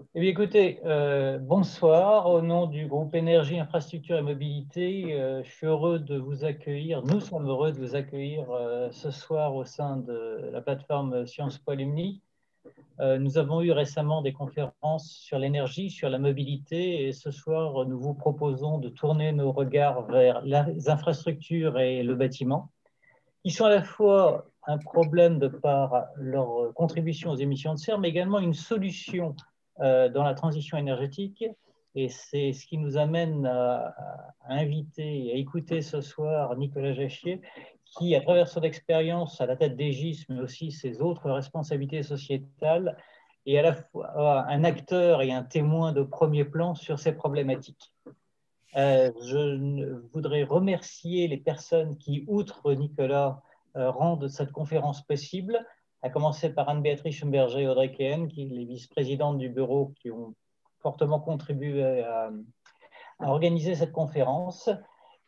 Eh bien, écoutez, bonsoir. Au nom du groupe Énergie, Infrastructure et Mobilité, je suis heureux de vous accueillir. Nous sommes heureux de vous accueillir ce soir au sein de la plateforme Sciences Po Alumni. Nous avons eu récemment des conférences sur l'énergie, sur la mobilité, et ce soir, nous vous proposons de tourner nos regards vers les infrastructures et le bâtiment, qui sont à la fois un problème de par leur contribution aux émissions de serre, mais également une solution dans la transition énergétique. Et c'est ce qui nous amène à inviter et à écouter ce soir Nicolas Jachier, qui, à travers son expérience à la tête d'Egis, mais aussi ses autres responsabilités sociétales, est à la fois un acteur et un témoin de premier plan sur ces problématiques. Je voudrais remercier les personnes qui, outre Nicolas, rendent cette conférence possible, à commencer par Anne-Béatrice Schumberger et Audrey Kehen, qui sont les vice-présidentes du bureau, qui ont fortement contribué à organiser cette conférence,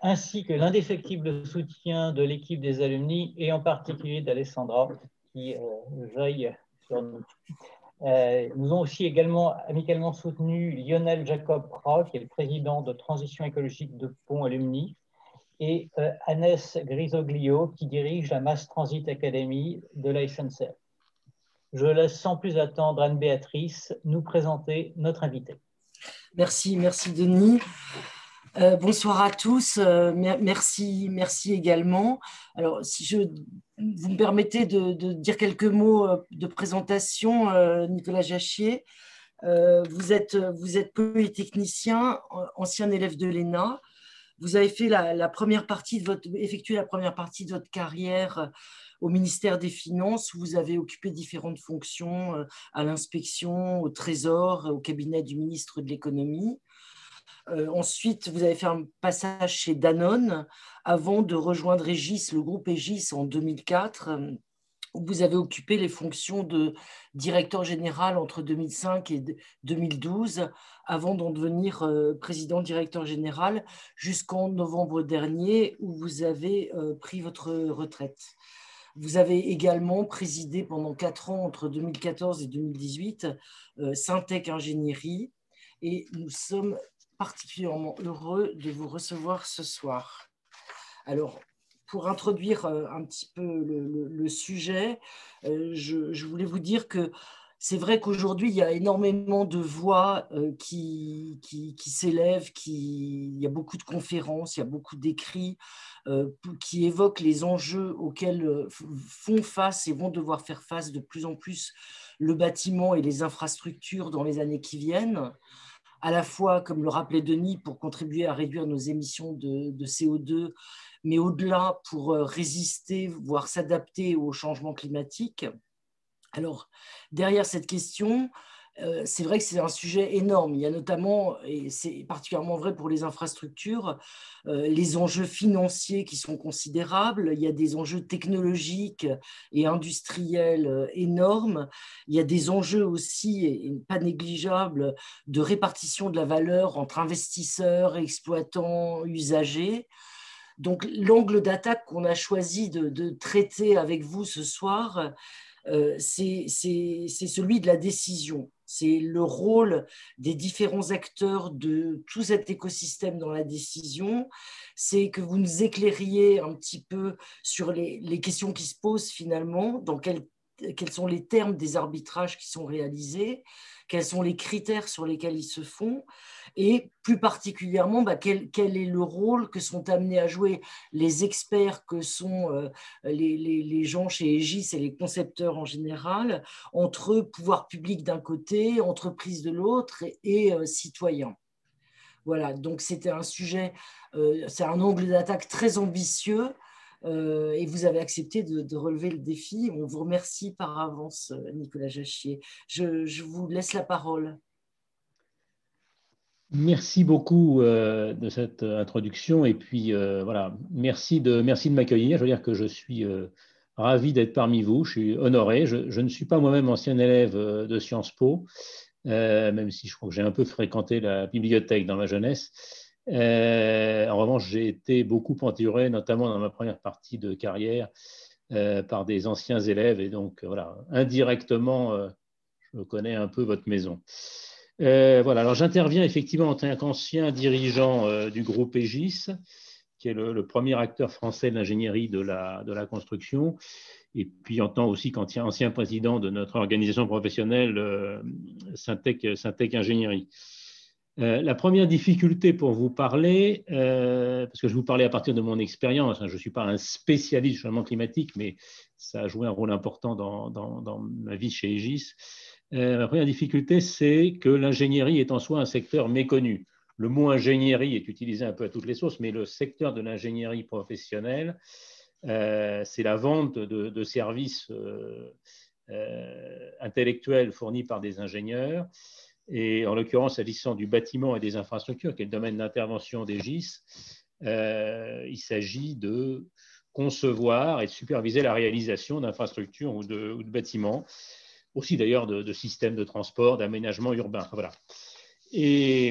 ainsi que l'indéfectible soutien de l'équipe des alumni et en particulier d'Alessandra, qui veille sur nous. Nous ont aussi également amicalement soutenu Lionel Jacob Prat, qui est le président de Transition écologique de Pont Alumni, et Annès Grisoglio, qui dirige la Mass Transit Academy de la SNCF. Je laisse sans plus attendre Anne-Béatrice nous présenter notre invité. Merci Denis. Bonsoir à tous. Merci également. Alors, si vous me permettez de dire quelques mots de présentation, Nicolas Jachier. Vous êtes polytechnicien, ancien élève de l'ENA. Vous avez fait effectué la première partie de votre carrière au ministère des Finances, où vous avez occupé différentes fonctions à l'inspection, au Trésor, au cabinet du ministre de l'Économie. Ensuite, vous avez fait un passage chez Danone avant de rejoindre Egis, le groupe Egis en 2004, où vous avez occupé les fonctions de directeur général entre 2005 et 2012, avant d'en devenir président-directeur général jusqu'en novembre dernier, où vous avez pris votre retraite. Vous avez également présidé pendant 4 ans, entre 2014 et 2018, Syntec Ingénierie, et nous sommes particulièrement heureux de vous recevoir ce soir. Alors, pour introduire un petit peu le sujet, je voulais vous dire que c'est vrai qu'aujourd'hui, il y a énormément de voix qui s'élèvent, il y a beaucoup de conférences, il y a beaucoup d'écrits qui évoquent les enjeux auxquels font face et vont devoir faire face de plus en plus le bâtiment et les infrastructures dans les années qui viennent, à la fois, comme le rappelait Denis, pour contribuer à réduire nos émissions de CO2, mais au-delà pour résister, voire s'adapter au changement climatique. Alors, derrière cette question, c'est vrai que c'est un sujet énorme. Il y a notamment, et c'est particulièrement vrai pour les infrastructures, les enjeux financiers qui sont considérables. Il y a des enjeux technologiques et industriels énormes. Il y a des enjeux aussi, et pas négligeables, de répartition de la valeur entre investisseurs, exploitants, usagers. Donc, l'angle d'attaque qu'on a choisi de traiter avec vous ce soir, c'est celui de la décision. C'est le rôle des différents acteurs de tout cet écosystème dans la décision. C'est que vous nous éclairiez un petit peu sur les questions qui se posent finalement, dans quels sont les termes des arbitrages qui sont réalisés, quels sont les critères sur lesquels ils se font, et plus particulièrement, quel est le rôle que sont amenés à jouer les experts que sont les gens chez Egis et les concepteurs en général, entre pouvoir public d'un côté, entreprise de l'autre et citoyens. Voilà, donc c'était un sujet, c'est un angle d'attaque très ambitieux, et vous avez accepté de relever le défi. On vous remercie par avance, Nicolas Jachier. Je vous laisse la parole. Merci beaucoup de cette introduction et puis voilà, merci de m'accueillir. Je veux dire que je suis ravi d'être parmi vous, je suis honoré. Je ne suis pas moi-même ancien élève de Sciences Po, même si je crois que j'ai un peu fréquenté la bibliothèque dans ma jeunesse. En revanche, j'ai été beaucoup entouré, notamment dans ma première partie de carrière, par des anciens élèves et donc voilà, indirectement, je connais un peu votre maison. Voilà, alors j'interviens effectivement en tant qu'ancien dirigeant du groupe Aegis, qui est le premier acteur français de l'ingénierie de la construction, et puis en tant aussi qu'ancien président de notre organisation professionnelle Syntec Ingénierie. La première difficulté pour vous parler, parce que je vous parlais à partir de mon expérience, je ne suis pas un spécialiste du changement climatique, mais ça a joué un rôle important dans ma vie chez Aegis. La première difficulté, c'est que l'ingénierie est en soi un secteur méconnu. Le mot ingénierie est utilisé un peu à toutes les sauces, mais le secteur de l'ingénierie professionnelle, c'est la vente de services intellectuels fournis par des ingénieurs. Et en l'occurrence, s'agissant du bâtiment et des infrastructures, qui est le domaine d'intervention d'Aegis, il s'agit de concevoir et de superviser la réalisation d'infrastructures ou de bâtiments, aussi d'ailleurs de systèmes de transport, d'aménagement urbain. Voilà. Et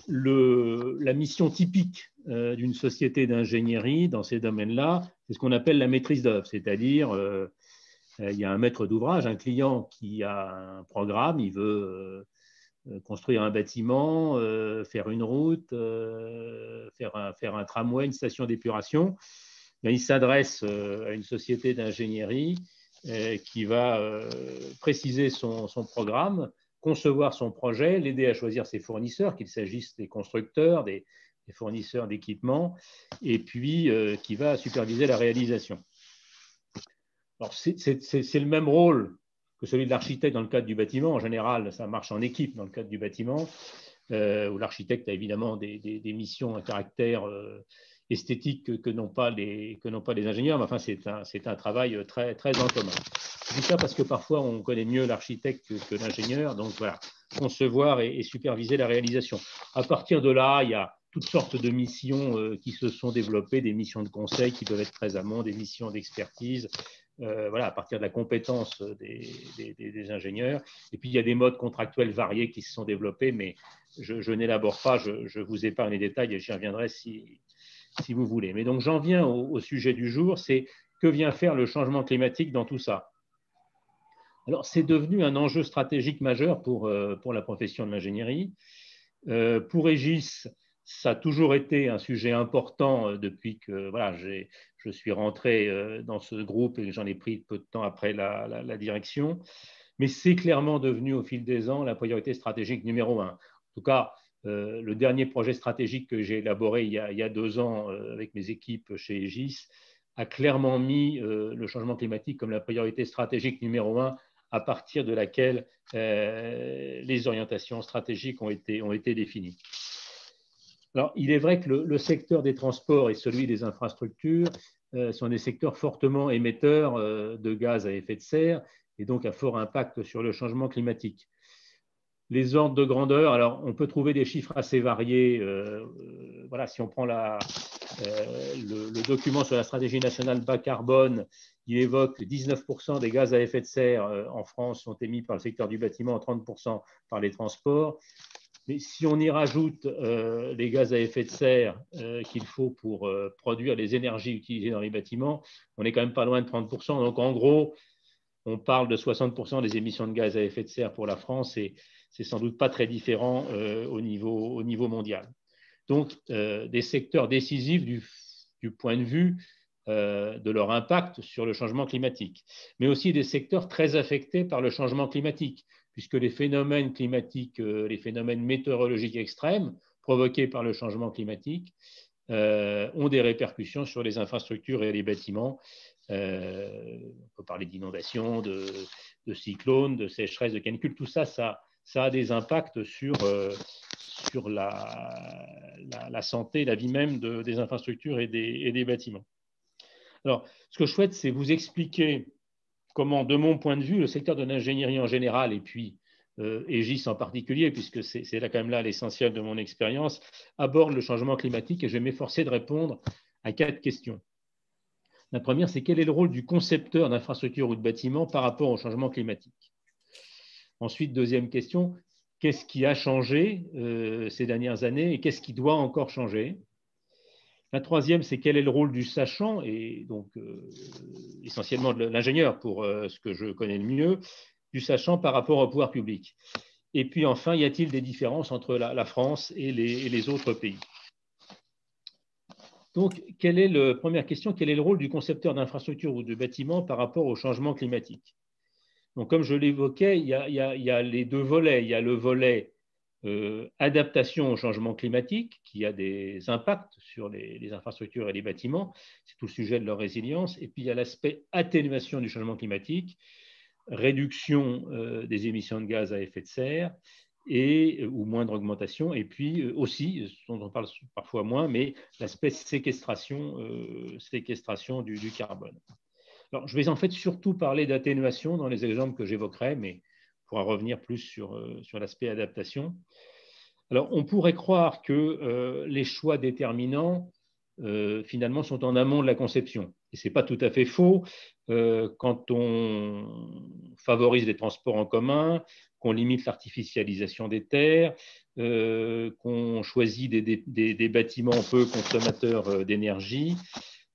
la mission typique d'une société d'ingénierie dans ces domaines-là, c'est ce qu'on appelle la maîtrise d'œuvre, c'est-à-dire il y a un maître d'ouvrage, un client qui a un programme, il veut construire un bâtiment, faire une route, faire un tramway, une station d'épuration. Il s'adresse à une société d'ingénierie qui va préciser son programme, concevoir son projet, l'aider à choisir ses fournisseurs, qu'il s'agisse des constructeurs, des fournisseurs d'équipements, et puis qui va superviser la réalisation. Alors, c'est le même rôle que celui de l'architecte dans le cadre du bâtiment. En général, ça marche en équipe dans le cadre du bâtiment, où l'architecte a évidemment des missions à caractère esthétique que n'ont pas les ingénieurs, mais enfin, c'est un travail très, très en commun. Je dis ça parce que parfois, on connaît mieux l'architecte que l'ingénieur, donc voilà, concevoir et superviser la réalisation. À partir de là, il y a toutes sortes de missions qui se sont développées, des missions de conseil qui peuvent être très amont, des missions d'expertise, voilà, à partir de la compétence des ingénieurs. Et puis, il y a des modes contractuels variés qui se sont développés, mais je n'élabore pas, je vous épargne les détails et j'y reviendrai si vous voulez. Mais donc, j'en viens au sujet du jour, c'est que vient faire le changement climatique dans tout ça? Alors, c'est devenu un enjeu stratégique majeur pour la profession de l'ingénierie. Pour Aegis, ça a toujours été un sujet important depuis que voilà, je suis rentré dans ce groupe et j'en ai pris peu de temps après la direction. Mais c'est clairement devenu au fil des ans la priorité stratégique numéro 1. En tout cas, le dernier projet stratégique que j'ai élaboré il y a 2 ans avec mes équipes chez Aegis a clairement mis le changement climatique comme la priorité stratégique numéro 1 à partir de laquelle les orientations stratégiques ont été définies. Alors, il est vrai que le secteur des transports et celui des infrastructures sont des secteurs fortement émetteurs de gaz à effet de serre et donc à fort impact sur le changement climatique. Les ordres de grandeur, alors on peut trouver des chiffres assez variés. Voilà, si on prend le document sur la stratégie nationale bas carbone, il évoque que 19% des gaz à effet de serre en France sont émis par le secteur du bâtiment, 30% par les transports. Mais si on y rajoute les gaz à effet de serre qu'il faut pour produire les énergies utilisées dans les bâtiments, on n'est quand même pas loin de 30%. Donc en gros, on parle de 60% des émissions de gaz à effet de serre pour la France et c'est sans doute pas très différent au niveau mondial. Donc des secteurs décisifs du point de vue de leur impact sur le changement climatique, mais aussi des secteurs très affectés par le changement climatique, puisque les phénomènes climatiques, les phénomènes météorologiques extrêmes provoqués par le changement climatique ont des répercussions sur les infrastructures et les bâtiments. On peut parler d'inondations, de cyclones, de sécheresses, de canicules, tout ça, ça a des impacts sur la santé, la vie même des infrastructures et des bâtiments. Alors, ce que je souhaite, c'est vous expliquer comment, de mon point de vue, le secteur de l'ingénierie en général et puis Aegis en particulier, puisque c'est là quand même là l'essentiel de mon expérience, aborde le changement climatique et je vais m'efforcer de répondre à 4 questions. La première, c'est quel est le rôle du concepteur d'infrastructure ou de bâtiment par rapport au changement climatique? Ensuite, deuxième question, qu'est-ce qui a changé ces dernières années et qu'est-ce qui doit encore changer? La troisième, c'est quel est le rôle du sachant, et donc essentiellement de l'ingénieur pour ce que je connais le mieux, du sachant par rapport au pouvoir public. Et puis enfin, y a-t-il des différences entre la France et les autres pays? Donc, première question, quel est le rôle du concepteur d'infrastructure ou de bâtiment par rapport au changement climatique? Donc, comme je l'évoquais, il y a les deux volets. Il y a le volet adaptation au changement climatique, qui a des impacts sur les infrastructures et les bâtiments. C'est tout le sujet de leur résilience. Et puis, il y a l'aspect atténuation du changement climatique, réduction des émissions de gaz à effet de serre, ou moindre augmentation, et puis aussi, ce dont on parle parfois moins, mais l'aspect séquestration du carbone. Alors, je vais en fait surtout parler d'atténuation dans les exemples que j'évoquerai, mais on pourra revenir plus sur l'aspect adaptation. Alors, on pourrait croire que les choix déterminants, finalement, sont en amont de la conception. Et ce n'est pas tout à fait faux. Quand on favorise les transports en commun, qu'on limite l'artificialisation des terres, qu'on choisit des bâtiments peu consommateurs d'énergie,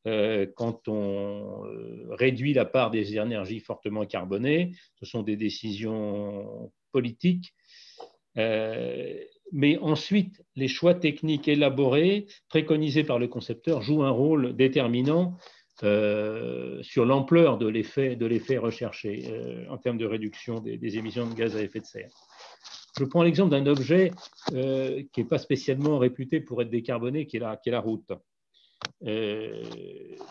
quand on réduit la part des énergies fortement carbonées, ce sont des décisions politiques. Mais ensuite, les choix techniques élaborés, préconisés par le concepteur, jouent un rôle déterminant sur l'ampleur de l'effet recherché en termes de réduction des émissions de gaz à effet de serre. Je prends l'exemple d'un objet qui n'est pas spécialement réputé pour être décarboné, qui est la route.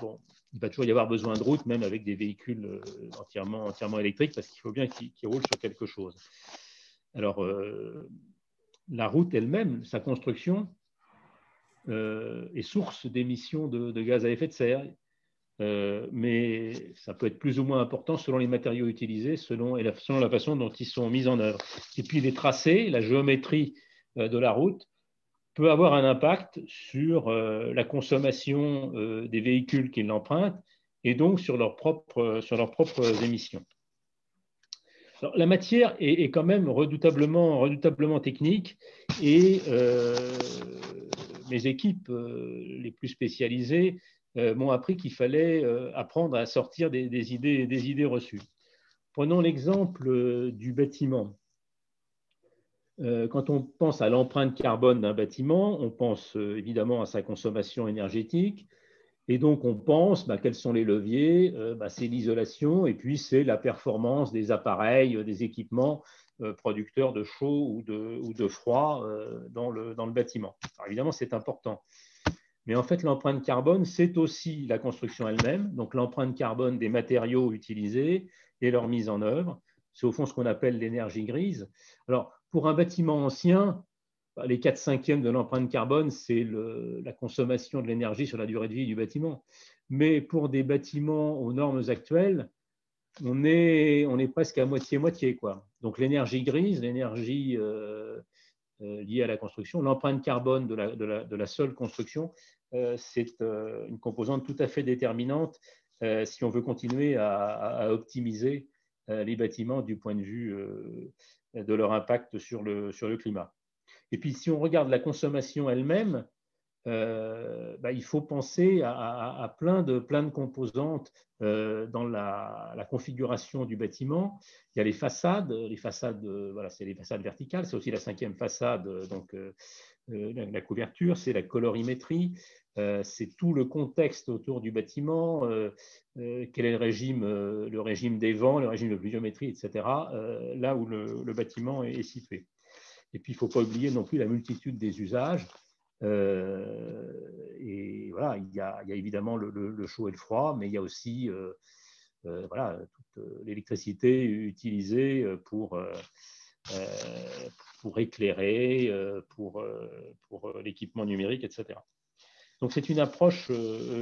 Bon, il va toujours y avoir besoin de route, même avec des véhicules entièrement électriques, parce qu'il faut bien qu'ils roulent sur quelque chose. Alors, la route elle-même, sa construction, est source d'émissions de gaz à effet de serre, mais ça peut être plus ou moins important selon les matériaux utilisés, selon la façon dont ils sont mis en œuvre. Et puis les tracés, la géométrie de la route peut avoir un impact sur la consommation des véhicules qui l'empruntent et donc sur leurs propres émissions. Alors, la matière est quand même redoutablement technique et mes équipes les plus spécialisées m'ont appris qu'il fallait apprendre à sortir des idées reçues. Prenons l'exemple du bâtiment. Quand on pense à l'empreinte carbone d'un bâtiment, on pense évidemment à sa consommation énergétique. Et donc, on pense quels sont les leviers, c'est l'isolation et puis c'est la performance des appareils, des équipements producteurs de chaud ou de froid dans le bâtiment. Alors, évidemment, c'est important. Mais en fait, l'empreinte carbone, c'est aussi la construction elle-même, donc l'empreinte carbone des matériaux utilisés et leur mise en œuvre. C'est au fond ce qu'on appelle l'énergie grise. Alors, pour un bâtiment ancien, les 4/5 de l'empreinte carbone, c'est la consommation de l'énergie sur la durée de vie du bâtiment. Mais pour des bâtiments aux normes actuelles, on est presque à moitié-moitié, quoi. Donc l'énergie grise, l'énergie liée à la construction, l'empreinte carbone de la seule construction, c'est une composante tout à fait déterminante si on veut continuer à optimiser les bâtiments du point de vue de leur impact sur le climat. Et puis, si on regarde la consommation elle-même, il faut penser à plein de composantes dans la configuration du bâtiment. Il y a les façades, voilà, c'est les façades verticales, c'est aussi la 5e façade, donc la couverture, c'est la colorimétrie, c'est tout le contexte autour du bâtiment, quel est le régime des vents, le régime de pluviométrie, etc., là où le bâtiment est situé. Et puis, il ne faut pas oublier non plus la multitude des usages. Et voilà, il y a évidemment le chaud et le froid, mais il y a aussi voilà, toute l'électricité utilisée pour éclairer, pour l'équipement numérique, etc. Donc, c'est une approche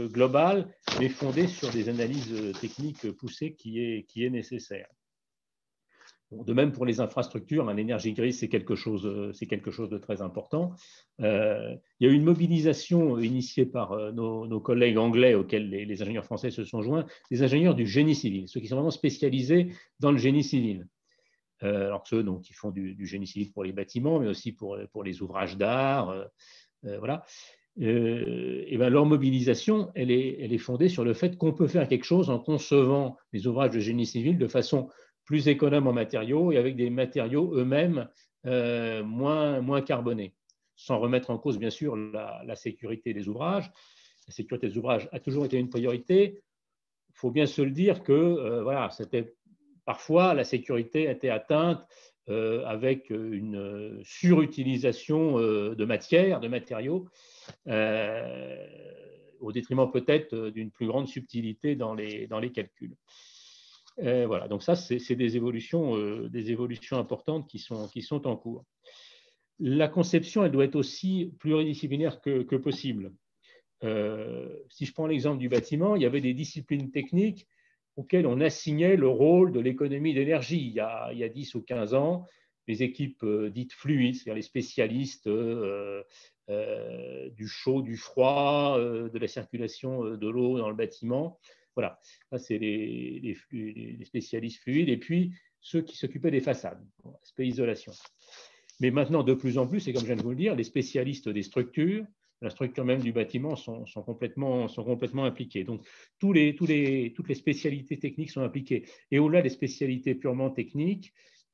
globale, mais fondée sur des analyses techniques poussées qui est nécessaire. De même pour les infrastructures, l'énergie grise, c'est quelque chose de très important. Il y a eu une mobilisation initiée par nos collègues anglais auxquels les ingénieurs français se sont joints, des ingénieurs du génie civil, ceux qui sont vraiment spécialisés dans le génie civil. Alors ceux donc, qui font du génie civil pour les bâtiments, mais aussi pour les ouvrages d'art. Voilà. Leur mobilisation, elle est fondée sur le fait qu'on peut faire quelque chose en concevant les ouvrages de génie civil de façon plus économe en matériaux et avec des matériaux eux-mêmes moins carbonée, sans remettre en cause, bien sûr, la sécurité des ouvrages. La sécurité des ouvrages a toujours été une priorité. Il faut bien se le dire que voilà, parfois la sécurité était atteinte avec une surutilisation de matières, de matériaux, au détriment peut-être d'une plus grande subtilité dans les calculs. Voilà, donc ça, c'est des évolutions importantes qui sont en cours. La conception, elle doit être aussi pluridisciplinaire que possible. Si je prends l'exemple du bâtiment, il y avait des disciplines techniques auxquelles on assignait le rôle de l'économie d'énergie. Il y a 10 ou 15 ans, les équipes dites fluides, c'est-à-dire les spécialistes du chaud, du froid, de la circulation de l'eau dans le bâtiment. Voilà, ça c'est les spécialistes fluides. Et puis ceux qui s'occupaient des façades, aspect isolation. Mais maintenant, de plus en plus, et comme je viens de vous le dire, les spécialistes des structures, la structure même du bâtiment sont complètement impliqués. Donc, toutes les spécialités techniques sont impliquées. Et au-delà des spécialités purement techniques,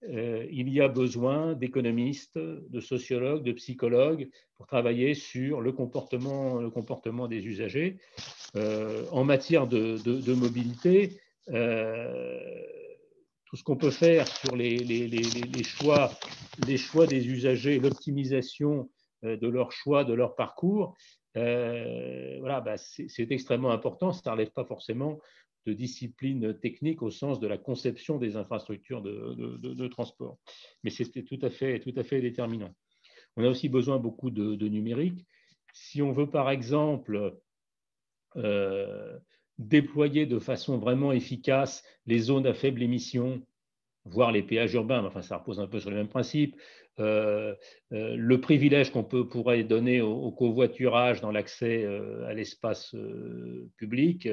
il y a besoin d'économistes, de sociologues, de psychologues pour travailler sur le comportement des usagers. En matière de mobilité, tout ce qu'on peut faire sur les choix des usagers, l'optimisation de leur choix, de leur parcours, voilà, c'est extrêmement important. Ça ne relève pas forcément de discipline technique au sens de la conception des infrastructures de transport. Mais c'est tout à fait déterminant. On a aussi besoin beaucoup de numérique. Si on veut, par exemple, déployer de façon vraiment efficace les zones à faible émission, voire les péages urbains, enfin ça repose un peu sur le même principe, le privilège qu'on pourrait donner au covoiturage dans l'accès à l'espace public,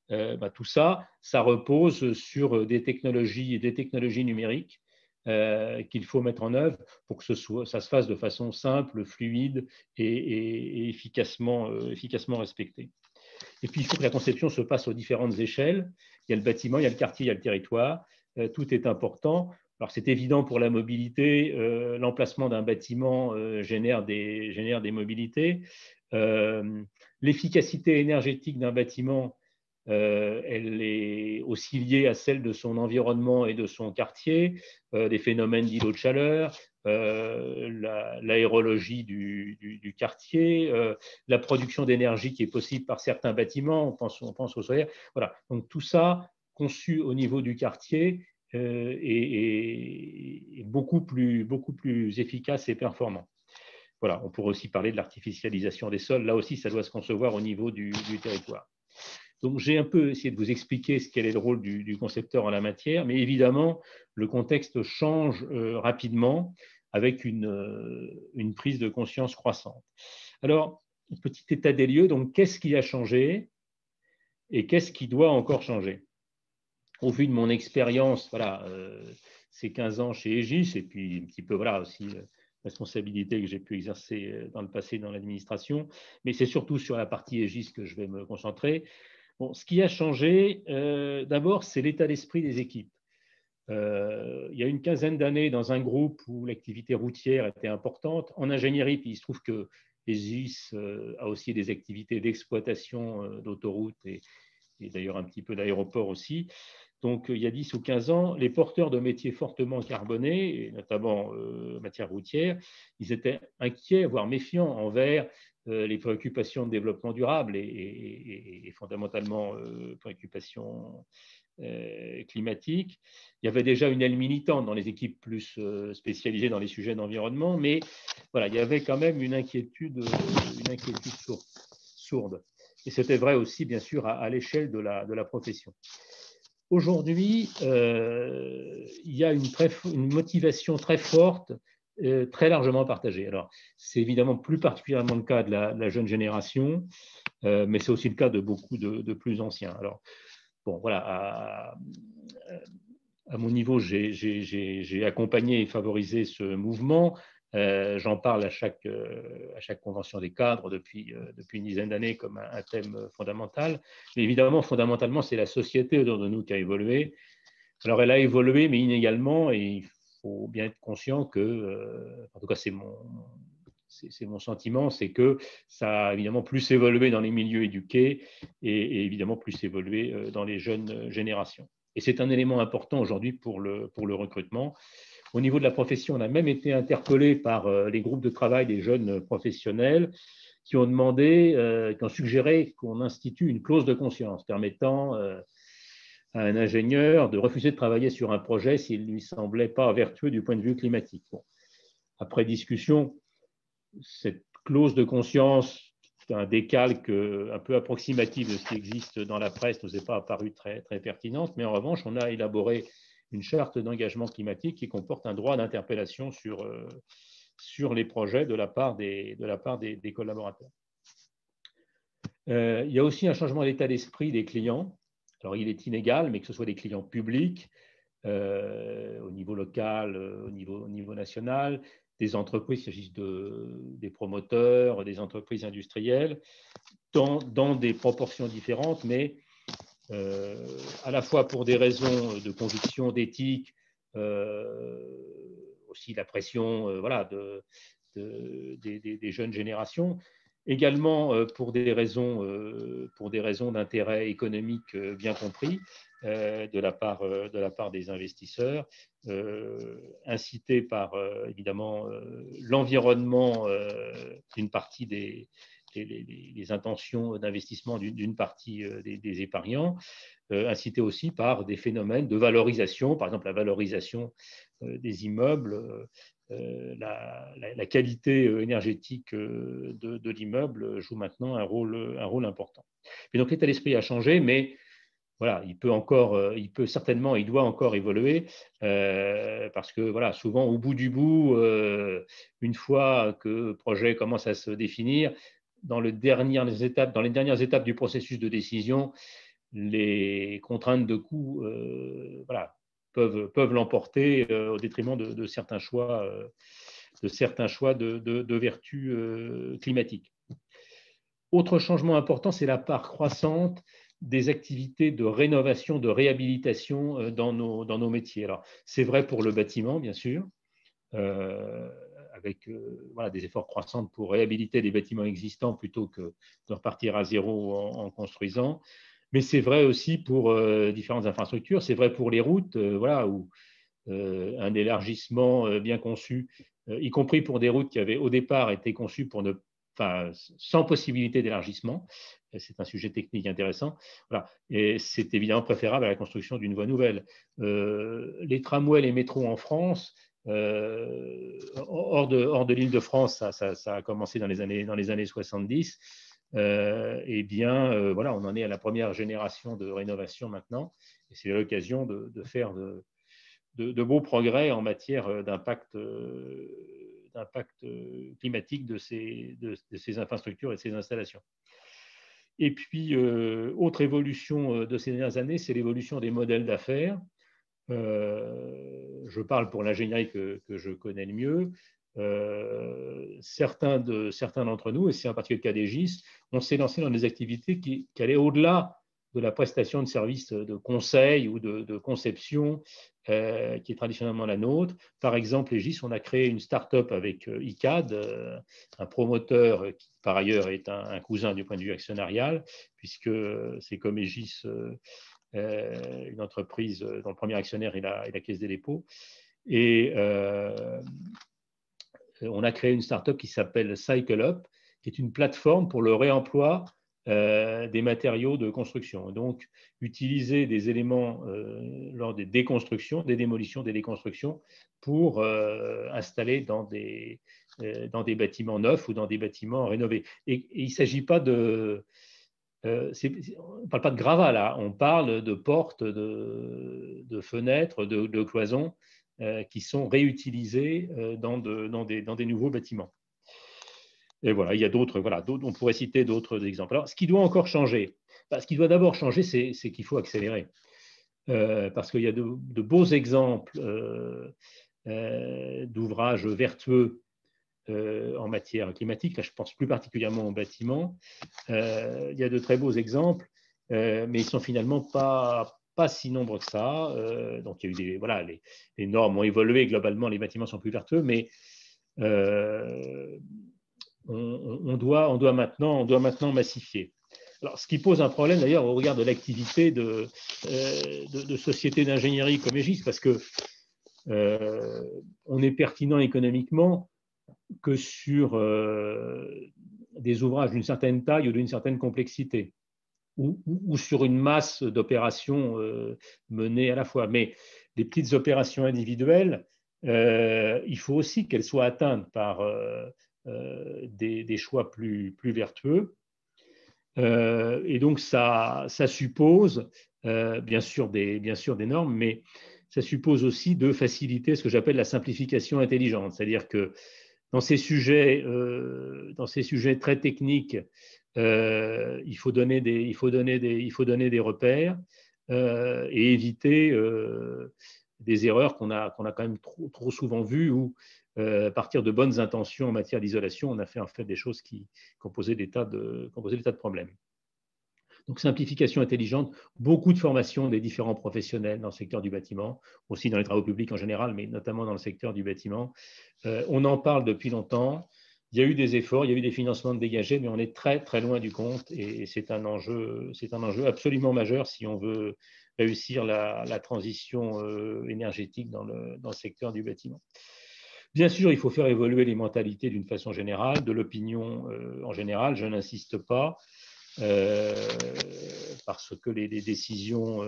tout ça repose sur des technologies numériques qu'il faut mettre en œuvre pour que ça se fasse de façon simple, fluide et efficacement respectée. Et puis, il faut que la conception se passe aux différentes échelles. Il y a le bâtiment, il y a le quartier, il y a le territoire. Tout est important. Alors, c'est évident pour la mobilité. L'emplacement d'un bâtiment génère des mobilités. L'efficacité énergétique d'un bâtiment, elle est aussi liée à celle de son environnement et de son quartier, des phénomènes d'îlots de chaleur, l'aérologie du quartier, la production d'énergie qui est possible par certains bâtiments, on pense au solaire. Voilà. Donc tout ça, conçu au niveau du quartier, est beaucoup plus efficace et performant. Voilà. On pourrait aussi parler de l'artificialisation des sols. Là aussi, ça doit se concevoir au niveau du territoire. Donc, j'ai un peu essayé de vous expliquer quel est le rôle du concepteur en la matière, mais évidemment, le contexte change rapidement avec une prise de conscience croissante. Alors, petit état des lieux, donc qu'est-ce qui a changé et qu'est-ce qui doit encore changer? Au vu de mon expérience, voilà, ces 15 ans chez Aegis, et puis un petit peu voilà, aussi responsabilité que j'ai pu exercer dans le passé dans l'administration, mais c'est surtout sur la partie Aegis que je vais me concentrer. Bon, ce qui a changé, d'abord, c'est l'état d'esprit des équipes. Il y a une quinzaine d'années, dans un groupe où l'activité routière était importante, en ingénierie, puis il se trouve que Aegis a aussi des activités d'exploitation d'autoroutes et d'ailleurs un petit peu d'aéroports aussi. Donc, il y a 10 ou 15 ans, les porteurs de métiers fortement carbonés, et notamment en matière routière, ils étaient inquiets, voire méfiants envers les préoccupations de développement durable et fondamentalement préoccupations climatiques. Il y avait déjà une aile militante dans les équipes plus spécialisées dans les sujets d'environnement, mais voilà, il y avait quand même une inquiétude sourde. Et c'était vrai aussi, bien sûr, à l'échelle de la profession. Aujourd'hui, il y a une motivation très forte, très largement partagée. Alors, c'est évidemment plus particulièrement le cas de la jeune génération, mais c'est aussi le cas de beaucoup de plus anciens. Alors, bon, voilà, à mon niveau, j'ai accompagné et favorisé ce mouvement. J'en parle à chaque convention des cadres depuis une dizaine d'années comme un thème fondamental. Mais évidemment, fondamentalement, c'est la société autour de nous qui a évolué. Alors, elle a évolué, mais inégalement, et faut bien être conscient que, en tout cas c'est mon sentiment, c'est que ça a évidemment plus évolué dans les milieux éduqués et évidemment plus évolué dans les jeunes générations. Et c'est un élément important aujourd'hui pour le recrutement. Au niveau de la profession, on a même été interpellé par les groupes de travail des jeunes professionnels qui ont demandé, qui ont suggéré qu'on institue une clause de conscience permettant à un ingénieur de refuser de travailler sur un projet s'il ne lui semblait pas vertueux du point de vue climatique. Bon. Après discussion, cette clause de conscience, c'est un décalque un peu approximatif de ce qui existe dans la presse, ne nous est pas apparu très, très pertinente, mais en revanche, on a élaboré une charte d'engagement climatique qui comporte un droit d'interpellation sur les projets de la part des collaborateurs. Il y a aussi un changement d'état d'esprit des clients. Alors, il est inégal, mais que ce soit des clients publics, au niveau local, au niveau national, des entreprises, il s'agisse des promoteurs, des entreprises industrielles, dans des proportions différentes, mais à la fois pour des raisons de conviction, d'éthique, aussi la pression voilà, des jeunes générations, également pour des raisons d'intérêt économique bien compris de la part des investisseurs, incités par évidemment l'environnement d'une partie les intentions d'investissement d'une partie des épargnants, incités aussi par des phénomènes de valorisation, par exemple la valorisation des immeubles, la qualité énergétique de l'immeuble joue maintenant un rôle important. Et donc l'état d'esprit a changé, mais voilà, il peut certainement, il doit encore évoluer parce que voilà, souvent au bout du bout, une fois que le projet commence à se définir, dans les dernières étapes du processus de décision, les contraintes de coût voilà, peuvent l'emporter au détriment de certains choix de vertu climatique. Autre changement important, c'est la part croissante des activités de rénovation, de réhabilitation dans nos métiers. Alors, c'est vrai pour le bâtiment, bien sûr, avec voilà, des efforts croissants pour réhabiliter des bâtiments existants plutôt que de repartir à zéro en construisant. Mais c'est vrai aussi pour différentes infrastructures. C'est vrai pour les routes, voilà, où un élargissement bien conçu, y compris pour des routes qui avaient au départ été conçues sans possibilité d'élargissement. C'est un sujet technique intéressant. Voilà. Et c'est évidemment préférable à la construction d'une voie nouvelle. Les tramways, les métros en France, hors de l'Île-de-France, ça a commencé dans les années 70. Eh bien, voilà, on en est à la première génération de rénovation maintenant. Et c'est l'occasion de faire de beaux progrès en matière d'impact climatique de ces infrastructures et de ces installations. Et puis, autre évolution de ces dernières années, c'est l'évolution des modèles d'affaires. Je parle pour l'ingénierie que je connais le mieux. Certains d'entre nous, et c'est en particulier le cas d'Egis, on s'est lancé dans des activités qui allaient au-delà de la prestation de services de conseil ou de conception qui est traditionnellement la nôtre. Par exemple, Egis, on a créé une start-up avec ICAD, un promoteur qui par ailleurs est un cousin du point de vue actionnarial, puisque c'est comme Egis, une entreprise dont le premier actionnaire est la Caisse des dépôts. Et on a créé une start-up qui s'appelle CycleUp, qui est une plateforme pour le réemploi des matériaux de construction. Donc, utiliser des éléments lors des déconstructions, des démolitions, des déconstructions pour installer dans des bâtiments neufs ou dans des bâtiments rénovés. Et il ne s'agit pas de... on ne parle pas de gravats là, on parle de portes, de fenêtres, de cloisons qui sont réutilisées dans des nouveaux bâtiments. Et voilà, il y a d'autres, on pourrait citer d'autres exemples. Alors, ce qui doit encore changer, ce qui doit d'abord changer, c'est qu'il faut accélérer. Parce qu'il y a de beaux exemples d'ouvrages vertueux en matière climatique. Là, je pense plus particulièrement aux bâtiments. Il y a de très beaux exemples, mais ils ne sont finalement pas pas si nombreux que ça. Donc, il y a eu voilà, les normes ont évolué. Globalement, les bâtiments sont plus vertueux, mais on doit maintenant massifier. Alors, ce qui pose un problème d'ailleurs au regard de l'activité de sociétés d'ingénierie comme Aegis, parce que on est pertinent économiquement que sur des ouvrages d'une certaine taille ou d'une certaine complexité, ou sur une masse d'opérations menées à la fois. Mais les petites opérations individuelles, il faut aussi qu'elles soient atteintes par des choix plus vertueux. Et donc, ça suppose bien sûr des normes, mais ça suppose aussi de faciliter ce que j'appelle la simplification intelligente. C'est-à-dire que dans ces sujets très techniques, il faut donner des repères et éviter des erreurs qu'on a quand même trop souvent vues, où à partir de bonnes intentions en matière d'isolation, on a fait en fait des choses qui ont posé des tas de problèmes. Donc, simplification intelligente, beaucoup de formation des différents professionnels dans le secteur du bâtiment, aussi dans les travaux publics en général, mais notamment dans le secteur du bâtiment. On en parle depuis longtemps. Il y a eu des efforts, il y a eu des financements dégagés, mais on est très, très loin du compte, et c'est un enjeu absolument majeur si on veut réussir la transition énergétique dans le secteur du bâtiment. Bien sûr, il faut faire évoluer les mentalités d'une façon générale, de l'opinion en général, je n'insiste pas. Parce que les décisions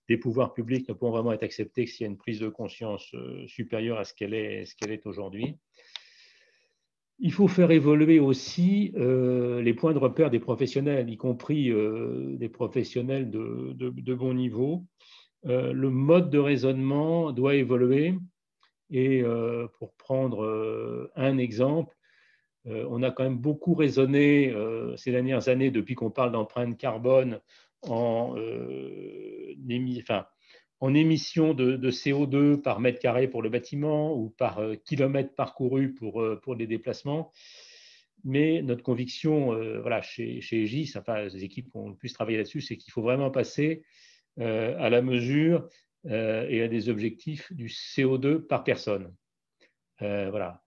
des pouvoirs publics ne pourront vraiment être acceptées que s'il y a une prise de conscience supérieure à ce qu'elle est aujourd'hui. Il faut faire évoluer aussi les points de repère des professionnels, y compris des professionnels de bon niveau. Le mode de raisonnement doit évoluer, et pour prendre un exemple, on a quand même beaucoup raisonné ces dernières années, depuis qu'on parle d'empreinte carbone, en émissions de CO2 par mètre carré pour le bâtiment, ou par kilomètre parcouru pour les déplacements. Mais notre conviction, voilà, chez Aegis, enfin, les équipes ont le plus travaillé là-dessus, c'est qu'il faut vraiment passer à la mesure et à des objectifs du CO2 par personne. Voilà.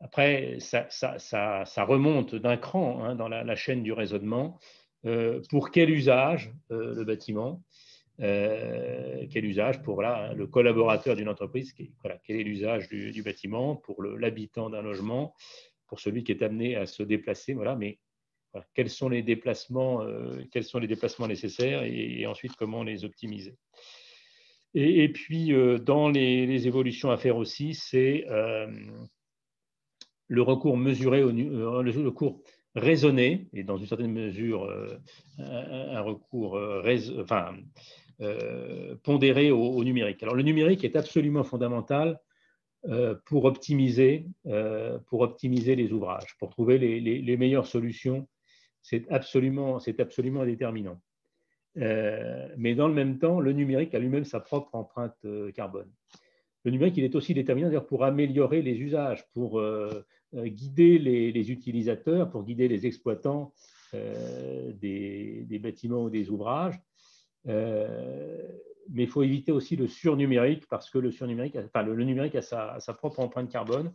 Après, ça remonte d'un cran dans la chaîne du raisonnement. Pour quel usage le bâtiment? Quel usage pour le collaborateur d'une entreprise? Quel est l'usage du bâtiment pour l'habitant d'un logement, pour celui qui est amené à se déplacer? Voilà, mais voilà, quels sont les déplacements nécessaires, et ensuite comment les optimiser? Et puis, dans les évolutions à faire aussi, c'est le recours mesuré, le recours raisonné, et dans une certaine mesure un recours pondéré au numérique. Alors, le numérique est absolument fondamental pour optimiser les ouvrages, pour trouver les meilleures solutions. C'est absolument déterminant. Mais dans le même temps, le numérique a lui-même sa propre empreinte carbone. Le numérique, il est aussi déterminant pour améliorer les usages, pour guider les utilisateurs, pour guider les exploitants des bâtiments ou des ouvrages. Mais il faut éviter aussi le surnumérique, parce que le numérique a sa propre empreinte carbone.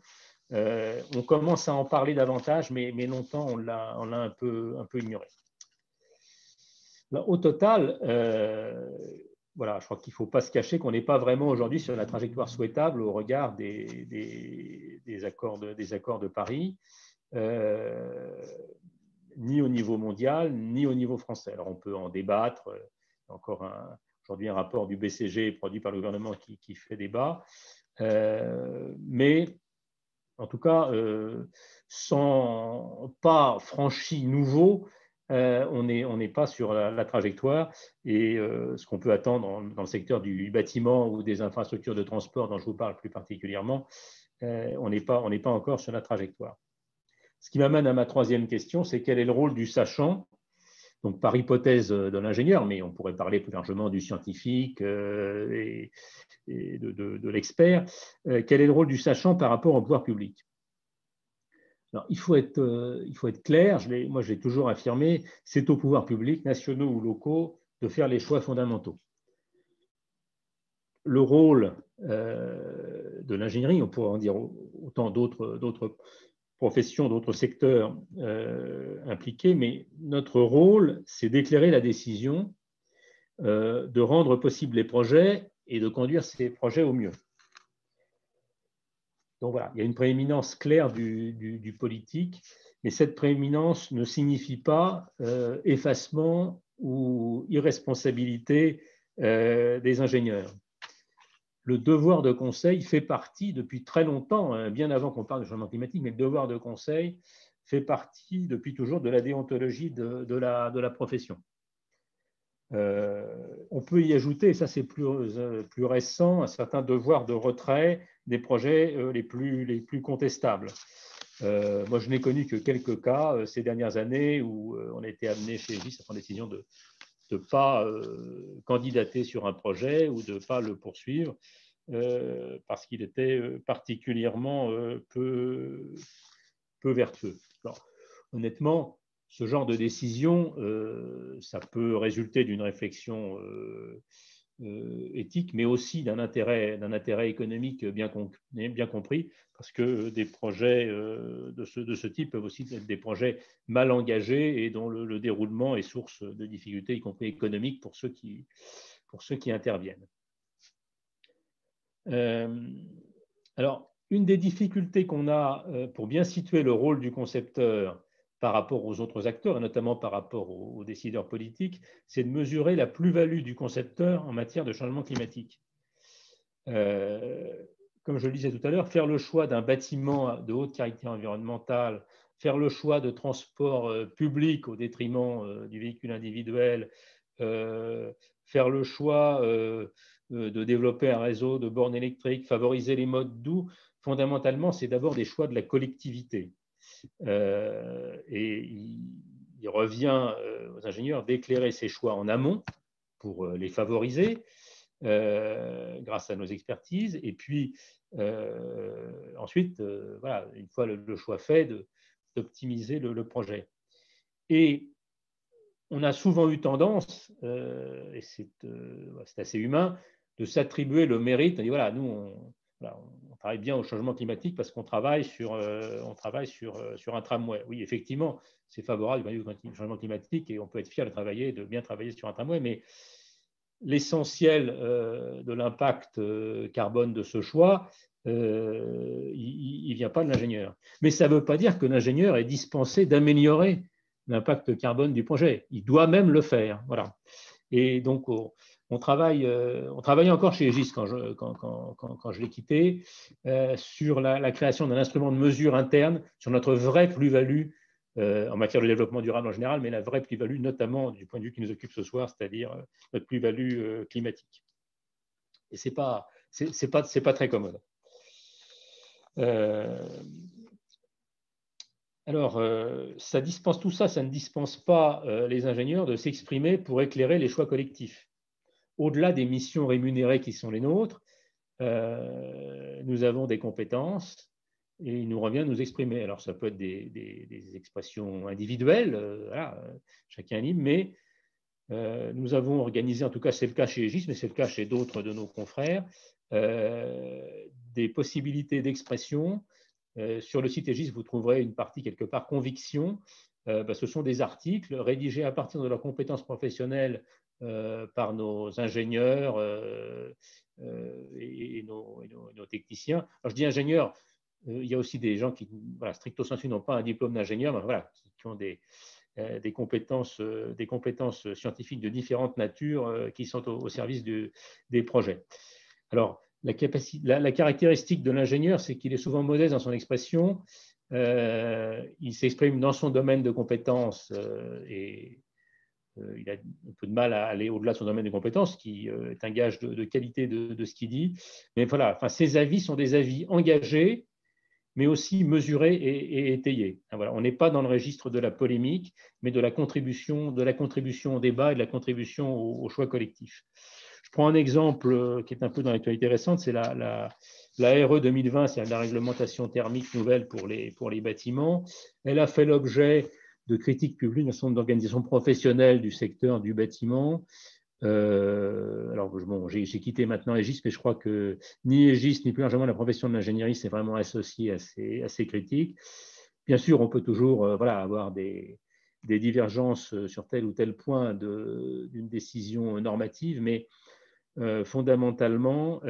On commence à en parler davantage, mais longtemps on l'a un peu ignoré. Alors, au total, voilà, je crois qu'il ne faut pas se cacher qu'on n'est pas vraiment aujourd'hui sur la trajectoire souhaitable au regard des accords de Paris, ni au niveau mondial, ni au niveau français. Alors, on peut en débattre. Encore aujourd'hui un rapport du BCG produit par le gouvernement qui fait débat. Mais en tout cas, sans pas franchi nouveau, on n'est pas sur la trajectoire, et ce qu'on peut attendre dans le secteur du bâtiment ou des infrastructures de transport dont je vous parle plus particulièrement, on n'est pas encore sur la trajectoire. Ce qui m'amène à ma troisième question, c'est quel est le rôle du sachant? Donc, par hypothèse de l'ingénieur, mais on pourrait parler plus largement du scientifique et de l'expert. Quel est le rôle du sachant par rapport au pouvoir public? Alors, il faut être clair, moi j'ai toujours affirmé, c'est aux pouvoirs publics, nationaux ou locaux, de faire les choix fondamentaux. le rôle de l'ingénierie, on pourrait en dire autant d'autres professions, d'autres secteurs impliqués, mais notre rôle, c'est d'éclairer la décision, de rendre possibles les projets et de conduire ces projets au mieux. Donc voilà, il y a une prééminence claire du politique, mais cette prééminence ne signifie pas effacement ou irresponsabilité des ingénieurs. Le devoir de conseil fait partie depuis très longtemps, bien avant qu'on parle de changement climatique, mais le devoir de conseil fait partie depuis toujours de la déontologie de la profession. On peut y ajouter, et ça c'est plus récent, un certain devoir de retrait des projets les plus contestables. Moi, je n'ai connu que quelques cas ces dernières années où on a été amené chez Egis à prendre la décision de ne pas candidater sur un projet ou de ne pas le poursuivre parce qu'il était particulièrement peu vertueux. Alors, honnêtement, ce genre de décision, ça peut résulter d'une réflexion éthique, mais aussi d'un intérêt économique bien compris, parce que des projets de ce type peuvent aussi être des projets mal engagés et dont le déroulement est source de difficultés, y compris économiques, pour ceux qui interviennent. Alors, une des difficultés qu'on a pour bien situer le rôle du concepteur par rapport aux autres acteurs, et notamment par rapport aux décideurs politiques, c'est de mesurer la plus-value du concepteur en matière de changement climatique. Comme je le disais tout à l'heure, faire le choix d'un bâtiment de haute qualité environnementale, faire le choix de transport public au détriment du véhicule individuel, faire le choix de développer un réseau de bornes électriques, favoriser les modes doux, fondamentalement, c'est d'abord des choix de la collectivité. Et il revient aux ingénieurs d'éclairer ces choix en amont pour les favoriser grâce à nos expertises. Et puis, ensuite, voilà, une fois le choix fait, d'optimiser le projet. Et on a souvent eu tendance, et c'est assez humain, de s'attribuer le mérite. On dit, voilà, nous, on travaille bien au changement climatique parce qu'on travaille sur un tramway. Oui, effectivement, c'est favorable au changement climatique et on peut être fier de bien travailler sur un tramway, mais l'essentiel de l'impact carbone de ce choix, il ne vient pas de l'ingénieur. Mais ça ne veut pas dire que l'ingénieur est dispensé d'améliorer l'impact carbone du projet. Il doit même le faire. Voilà. Et donc, on travaille encore chez Egis quand je l'ai quitté sur la création d'un instrument de mesure interne sur notre vraie plus-value en matière de développement durable en général, mais la vraie plus-value notamment du point de vue qui nous occupe ce soir, c'est-à-dire notre plus-value climatique. Et c'est pas très commode. Alors, tout ça, ça ne dispense pas les ingénieurs de s'exprimer pour éclairer les choix collectifs. Au-delà des missions rémunérées qui sont les nôtres, nous avons des compétences et il nous revient de nous exprimer. Alors, ça peut être des expressions individuelles, voilà, chacun est libre, mais nous avons organisé, en tout cas c'est le cas chez Egis, mais c'est le cas chez d'autres de nos confrères, des possibilités d'expression. Sur le site Egis, vous trouverez une partie quelque part conviction. Ce sont des articles rédigés à partir de leurs compétences professionnelles par nos ingénieurs et nos techniciens. Alors, je dis ingénieurs, il y a aussi des gens qui, voilà, stricto sensu, n'ont pas un diplôme d'ingénieur, mais voilà, qui ont des compétences scientifiques de différentes natures qui sont au service des projets. Alors, la caractéristique de l'ingénieur, c'est qu'il est souvent modeste dans son expression. Il s'exprime dans son domaine de compétences et il a un peu de mal à aller au-delà de son domaine de compétences, qui est un gage de qualité de ce qu'il dit. Mais voilà, enfin, ses avis sont des avis engagés, mais aussi mesurés et étayés. Voilà, on n'est pas dans le registre de la polémique, mais de la contribution au débat et de la contribution au choix collectif. Je prends un exemple qui est un peu dans l'actualité récente, c'est la RE 2020, c'est la réglementation thermique nouvelle pour les bâtiments. Elle a fait l'objet de critiques publiques d'un certain nombre d'organisations professionnelles du secteur du bâtiment. Alors, bon, j'ai quitté maintenant Egis, mais je crois que ni Egis, ni plus largement la profession de l'ingénierie, c'est vraiment associé à ces critiques. Bien sûr, on peut toujours avoir des divergences sur tel ou tel point d'une décision normative, mais fondamentalement,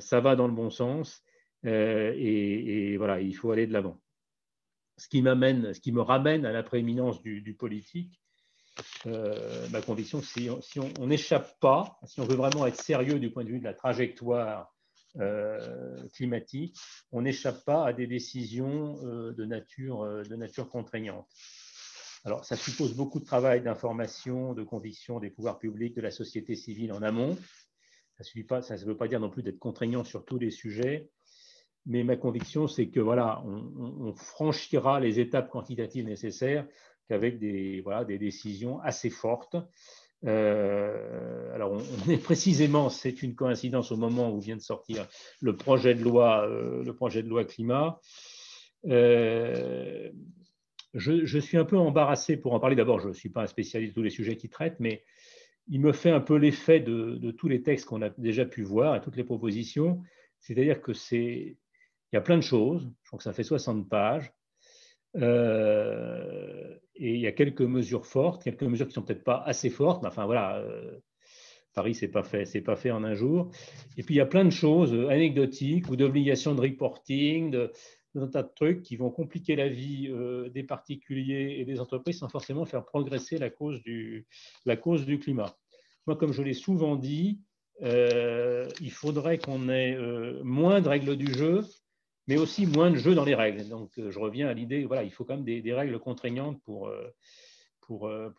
ça va dans le bon sens et voilà, il faut aller de l'avant. Ce qui me ramène à la prééminence du politique. Ma conviction, si on n'échappe pas, si on veut vraiment être sérieux du point de vue de la trajectoire climatique, on n'échappe pas à des décisions de nature contraignante. Alors, ça suppose beaucoup de travail d'information, de conviction des pouvoirs publics, de la société civile en amont. Ça ne veut pas dire non plus d'être contraignant sur tous les sujets, mais ma conviction, c'est que voilà, on franchira les étapes quantitatives nécessaires qu'avec des décisions assez fortes. Alors, on est précisément, c'est une coïncidence au moment où vient de sortir le projet de loi climat. Je suis un peu embarrassé pour en parler. D'abord, je ne suis pas un spécialiste de tous les sujets qu'il traite, mais il me fait un peu l'effet de tous les textes qu'on a déjà pu voir et toutes les propositions. C'est-à-dire que il y a plein de choses. Je crois que ça fait 60 pages. Et il y a quelques mesures fortes, quelques mesures qui ne sont peut-être pas assez fortes, mais enfin voilà, Paris, c'est pas fait en un jour. Et puis il y a plein de choses anecdotiques ou d'obligations de reporting, un tas de trucs qui vont compliquer la vie des particuliers et des entreprises sans forcément faire progresser la cause du climat. Moi, comme je l'ai souvent dit, il faudrait qu'on ait moins de règles du jeu, mais aussi moins de jeu dans les règles. Donc, je reviens à l'idée, voilà, il faut quand même des règles contraignantes pour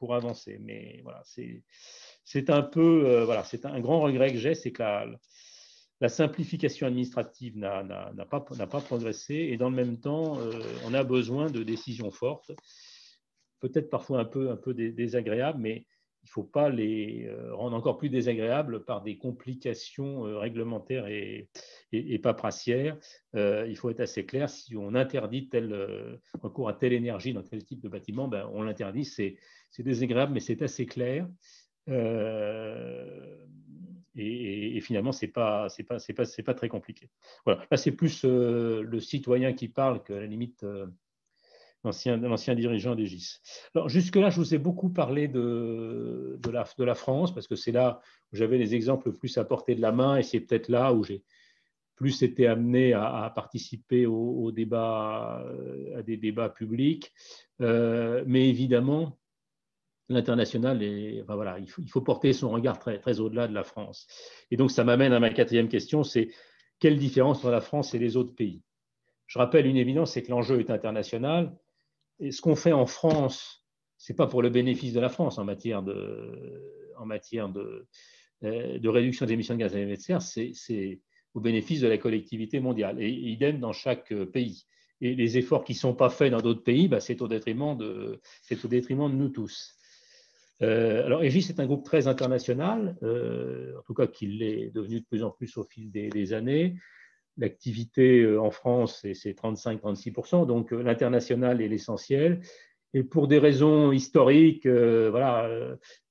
avancer. Mais voilà, c'est un peu, voilà, c'est un grand regret que j'ai, c'est que la simplification administrative n'a pas progressé, et dans le même temps, on a besoin de décisions fortes, peut-être parfois un peu désagréables, mais il ne faut pas les rendre encore plus désagréables par des complications réglementaires et paperassières. Il faut être assez clair, si on interdit tel recours à telle énergie dans tel type de bâtiment, ben, on l'interdit, c'est désagréable, mais c'est assez clair. Et finalement, c'est pas très compliqué. Voilà. Là, c'est plus le citoyen qui parle que, à la limite, l'ancien dirigeant d'Egis. Alors, jusque-là, je vous ai beaucoup parlé de la France, parce que c'est là où j'avais les exemples plus à portée de la main, et c'est peut-être là où j'ai plus été amené à participer aux débats, à des débats publics. Mais évidemment, l'international, enfin voilà, il faut porter son regard très, très au-delà de la France. Et donc, ça m'amène à ma quatrième question, c'est quelle différence entre la France et les autres pays? Je rappelle une évidence, c'est que l'enjeu est international. Et ce qu'on fait en France, ce n'est pas pour le bénéfice de la France en matière de réduction des émissions de gaz à effet de serre, c'est au bénéfice de la collectivité mondiale. Et idem dans chaque pays. Et les efforts qui ne sont pas faits dans d'autres pays, bah, c'est au détriment de nous tous. Alors, Egis, c'est un groupe très international, en tout cas qu'il l'est devenu de plus en plus au fil des années. L'activité en France, c'est 35-36%, donc l'international est l'essentiel. Et pour des raisons historiques,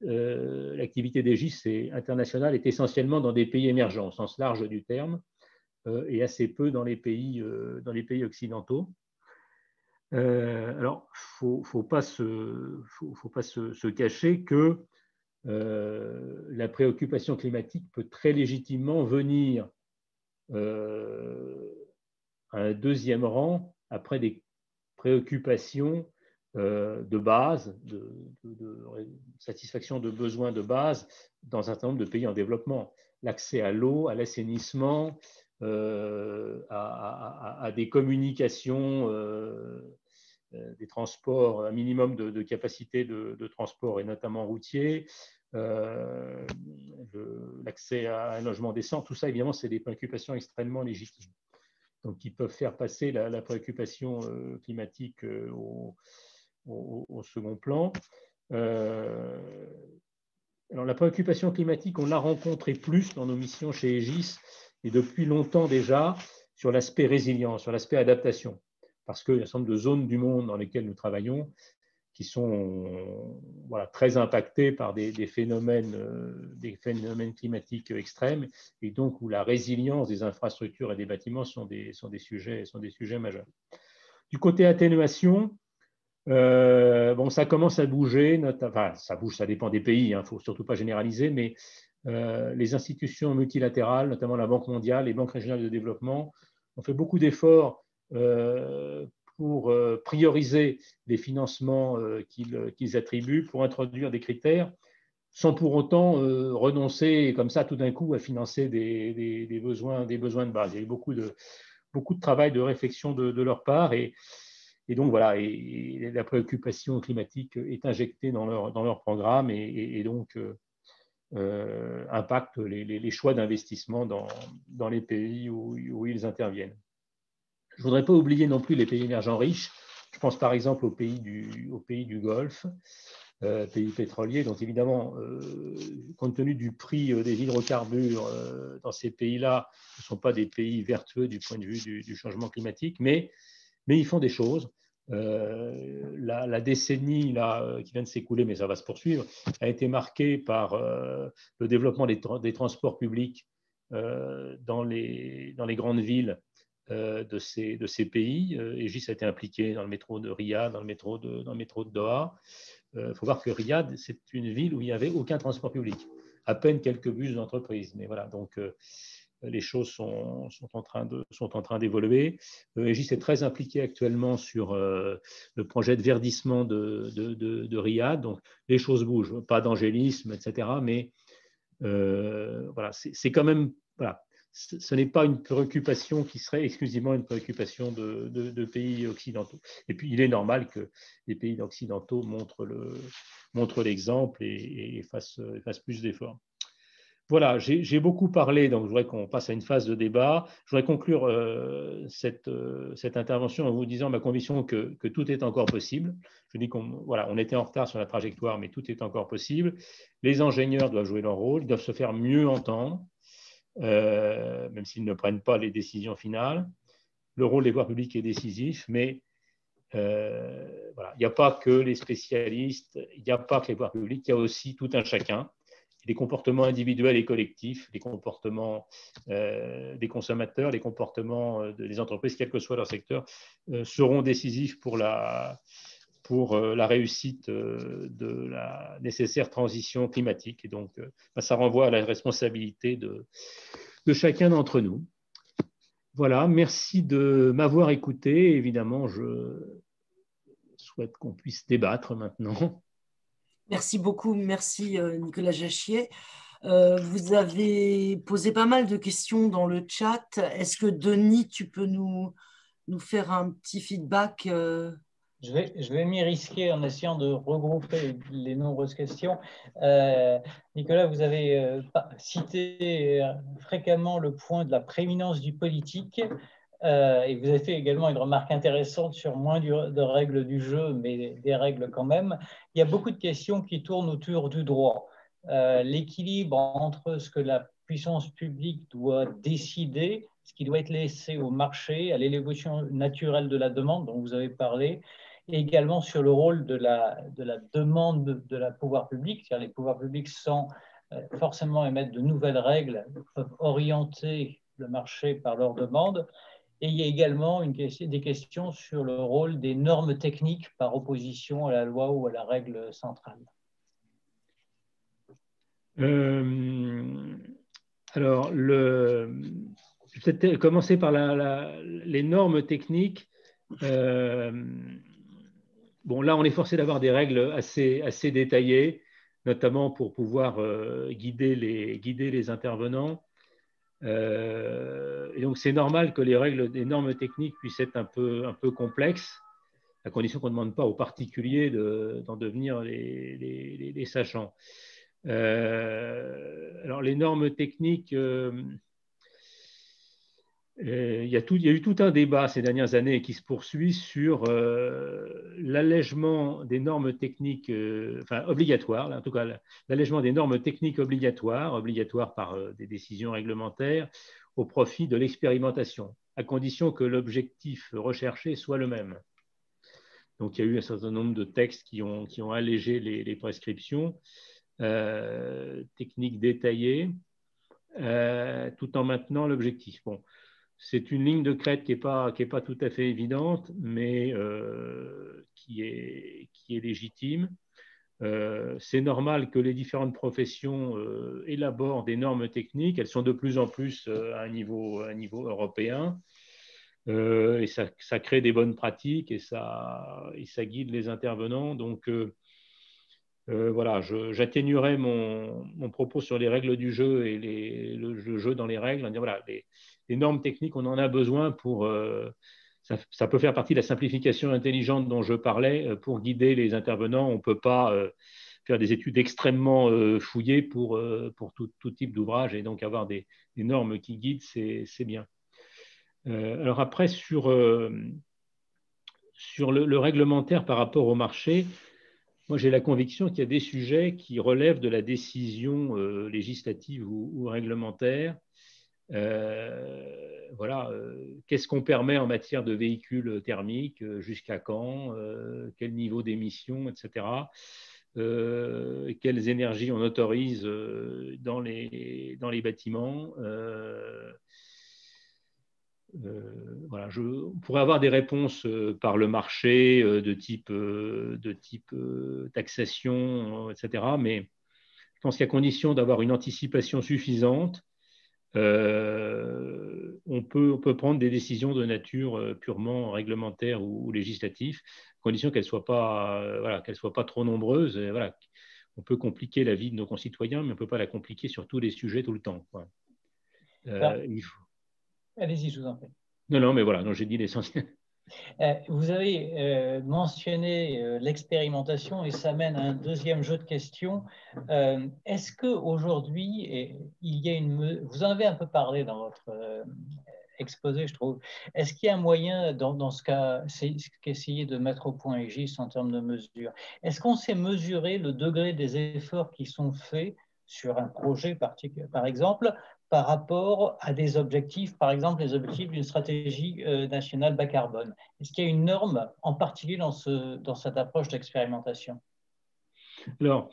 l'activité d'Egis internationale est essentiellement dans des pays émergents, au sens large du terme, et assez peu dans les pays occidentaux. Alors, faut pas se cacher que la préoccupation climatique peut très légitimement venir à un deuxième rang après des préoccupations de base, de satisfaction de besoins de base dans un certain nombre de pays en développement. L'accès à l'eau, à l'assainissement, à des communications, des transports, un minimum de capacité de transport, et notamment routier, l'accès à un logement décent, tout ça, évidemment, c'est des préoccupations extrêmement légitimes. Donc, qui peuvent faire passer la préoccupation climatique au second plan. Alors, la préoccupation climatique, on l'a rencontrée plus dans nos missions chez Egis, et depuis longtemps déjà, sur l'aspect résilience, sur l'aspect adaptation. Parce qu'il y a un certain nombre de zones du monde dans lesquelles nous travaillons qui sont voilà, très impactés par des phénomènes climatiques extrêmes, et donc où la résilience des infrastructures et des bâtiments sont des sujets majeurs. Du côté atténuation, bon, ça commence à bouger, enfin, ça bouge, ça dépend des pays, il ne faut surtout pas généraliser, mais les institutions multilatérales, notamment la Banque mondiale, les banques régionales de développement, ont fait beaucoup d'efforts pour prioriser les financements qu'ils attribuent, pour introduire des critères, sans pour autant renoncer comme ça tout d'un coup à financer des besoins de base. Il y a eu beaucoup de travail, de réflexion de leur part, et donc voilà, et la préoccupation climatique est injectée dans leur programme, et donc impacte les choix d'investissement dans les pays où ils interviennent. Je ne voudrais pas oublier non plus les pays émergents riches. Je pense par exemple aux pays du Golfe, pays pétroliers. Donc évidemment, compte tenu du prix des hydrocarbures dans ces pays-là, ce ne sont pas des pays vertueux du point de vue du changement climatique, mais ils font des choses. La décennie là, qui vient de s'écouler, mais ça va se poursuivre, a été marquée par le développement des transports publics dans les grandes villes de ces pays. Aegis a été impliqué dans le métro de Riyad, dans le métro de Doha. Il faut voir que Riyad, c'est une ville où il n'y avait aucun transport public, à peine quelques bus d'entreprise. Mais voilà, donc les choses sont en train d'évoluer. Aegis est très impliqué actuellement sur le projet de verdissement de Riyad. Donc les choses bougent, pas d'angélisme, etc. Mais voilà, c'est quand même, voilà, ce n'est pas une préoccupation qui serait exclusivement une préoccupation de pays occidentaux. Et puis, il est normal que les pays occidentaux montrent l'exemple et fassent plus d'efforts. Voilà, j'ai beaucoup parlé, donc je voudrais qu'on passe à une phase de débat. Je voudrais conclure cette intervention en vous disant ma conviction que tout est encore possible. Je dis on était en retard sur la trajectoire, mais tout est encore possible. Les ingénieurs doivent jouer leur rôle, ils doivent se faire mieux entendre, même s'ils ne prennent pas les décisions finales. Le rôle des pouvoirs publics est décisif, mais voilà, il n'y a pas que les spécialistes, il n'y a pas que les pouvoirs publics, il y a aussi tout un chacun. Les comportements individuels et collectifs, les comportements des consommateurs, les comportements des entreprises, quel que soit leur secteur, seront décisifs pour la réussite de la nécessaire transition climatique. Et donc, ça renvoie à la responsabilité de chacun d'entre nous. Voilà, merci de m'avoir écouté. Évidemment, je souhaite qu'on puisse débattre maintenant. Merci beaucoup, merci Nicolas Jachier. Vous avez posé pas mal de questions dans le chat. Est-ce que Denis, tu peux nous faire un petit feedback Je vais m'y risquer en essayant de regrouper les nombreuses questions. Nicolas, vous avez cité fréquemment le point de la prééminence du politique. Et vous avez fait également une remarque intéressante sur moins de règles du jeu, mais des règles quand même. Il y a beaucoup de questions qui tournent autour du droit. L'équilibre entre ce que la puissance publique doit décider, ce qui doit être laissé au marché, à l'évolution naturelle de la demande dont vous avez parlé, et également sur le rôle de la demande de la pouvoir public. C'est-à-dire les pouvoirs publics, sans forcément émettre de nouvelles règles, peuvent orienter le marché par leurs demandes. Et il y a également des questions sur le rôle des normes techniques par opposition à la loi ou à la règle centrale. Alors, je vais peut-être commencer par les normes techniques. Bon, là, on est forcé d'avoir des règles assez détaillées, notamment pour pouvoir guider les intervenants. Et donc, c'est normal que les règles des normes techniques puissent être un peu complexes, à condition qu'on ne demande pas aux particuliers d'en devenir les sachants. Alors, les normes techniques, il y a eu tout un débat ces dernières années qui se poursuit sur l'allègement des normes techniques, enfin obligatoires, là, en tout cas l'allègement des normes techniques obligatoires par des décisions réglementaires au profit de l'expérimentation, à condition que l'objectif recherché soit le même. Donc, il y a eu un certain nombre de textes qui ont allégé les prescriptions techniques détaillées, tout en maintenant l'objectif. Bon, c'est une ligne de crête qui est pas tout à fait évidente, mais qui est légitime. C'est normal que les différentes professions élaborent des normes techniques. Elles sont de plus en plus à un niveau européen. Et ça crée des bonnes pratiques et ça guide les intervenants. Donc, voilà, j'atténuerai mon propos sur les règles du jeu et le jeu dans les règles. Voilà, les normes techniques, on en a besoin pour… ça peut faire partie de la simplification intelligente dont je parlais pour guider les intervenants. On ne peut pas faire des études extrêmement fouillées pour tout type d'ouvrage, et donc avoir des normes qui guident, c'est bien. Alors après, sur le réglementaire par rapport au marché, moi j'ai la conviction qu'il y a des sujets qui relèvent de la décision législative ou réglementaire. Voilà, qu'est-ce qu'on permet en matière de véhicules thermiques, jusqu'à quand, quel niveau d'émission, etc. Quelles énergies on autorise dans les bâtiments. Voilà, on pourrait avoir des réponses par le marché de type taxation, etc. Mais je pense qu'à condition d'avoir une anticipation suffisante, on peut prendre des décisions de nature purement réglementaire ou législative, à condition qu'elles ne soient pas trop nombreuses. Et voilà, on peut compliquer la vie de nos concitoyens, mais on ne peut pas la compliquer sur tous les sujets tout le temps. Allez-y, je vous en prie. Non, mais voilà, j'ai dit l'essentiel. Vous avez mentionné l'expérimentation et ça mène à un deuxième jeu de questions. Est-ce qu'aujourd'hui, vous en avez un peu parlé dans votre exposé, je trouve. Est-ce qu'il y a un moyen, dans ce cas, c'est qu'essayer de mettre au point Aegis en termes de mesures? Est-ce qu'on sait mesurer le degré des efforts qui sont faits sur un projet particulier, par exemple, par rapport à des objectifs, par exemple les objectifs d'une stratégie nationale bas carbone? Est-ce qu'il y a une norme en particulier dans cette approche d'expérimentation? Alors,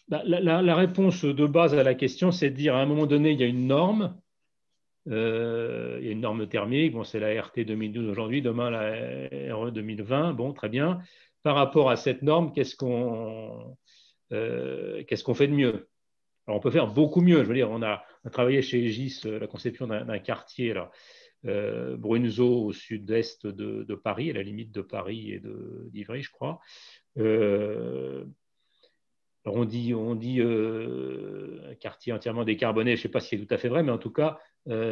la réponse de base à la question, c'est de dire à un moment donné, il y a une norme. Il y a une norme thermique, bon, c'est la RT 2012 aujourd'hui, demain la RE 2020, bon, très bien. Par rapport à cette norme, qu'est-ce qu'on fait de mieux? Alors, on peut faire beaucoup mieux. Je veux dire, on a travaillé chez Aegis la conception d'un quartier, alors, Brunzeau, au sud-est de Paris, à la limite de Paris et d'Ivry, je crois. Alors on dit un quartier entièrement décarboné, je ne sais pas si c'est tout à fait vrai, mais en tout cas,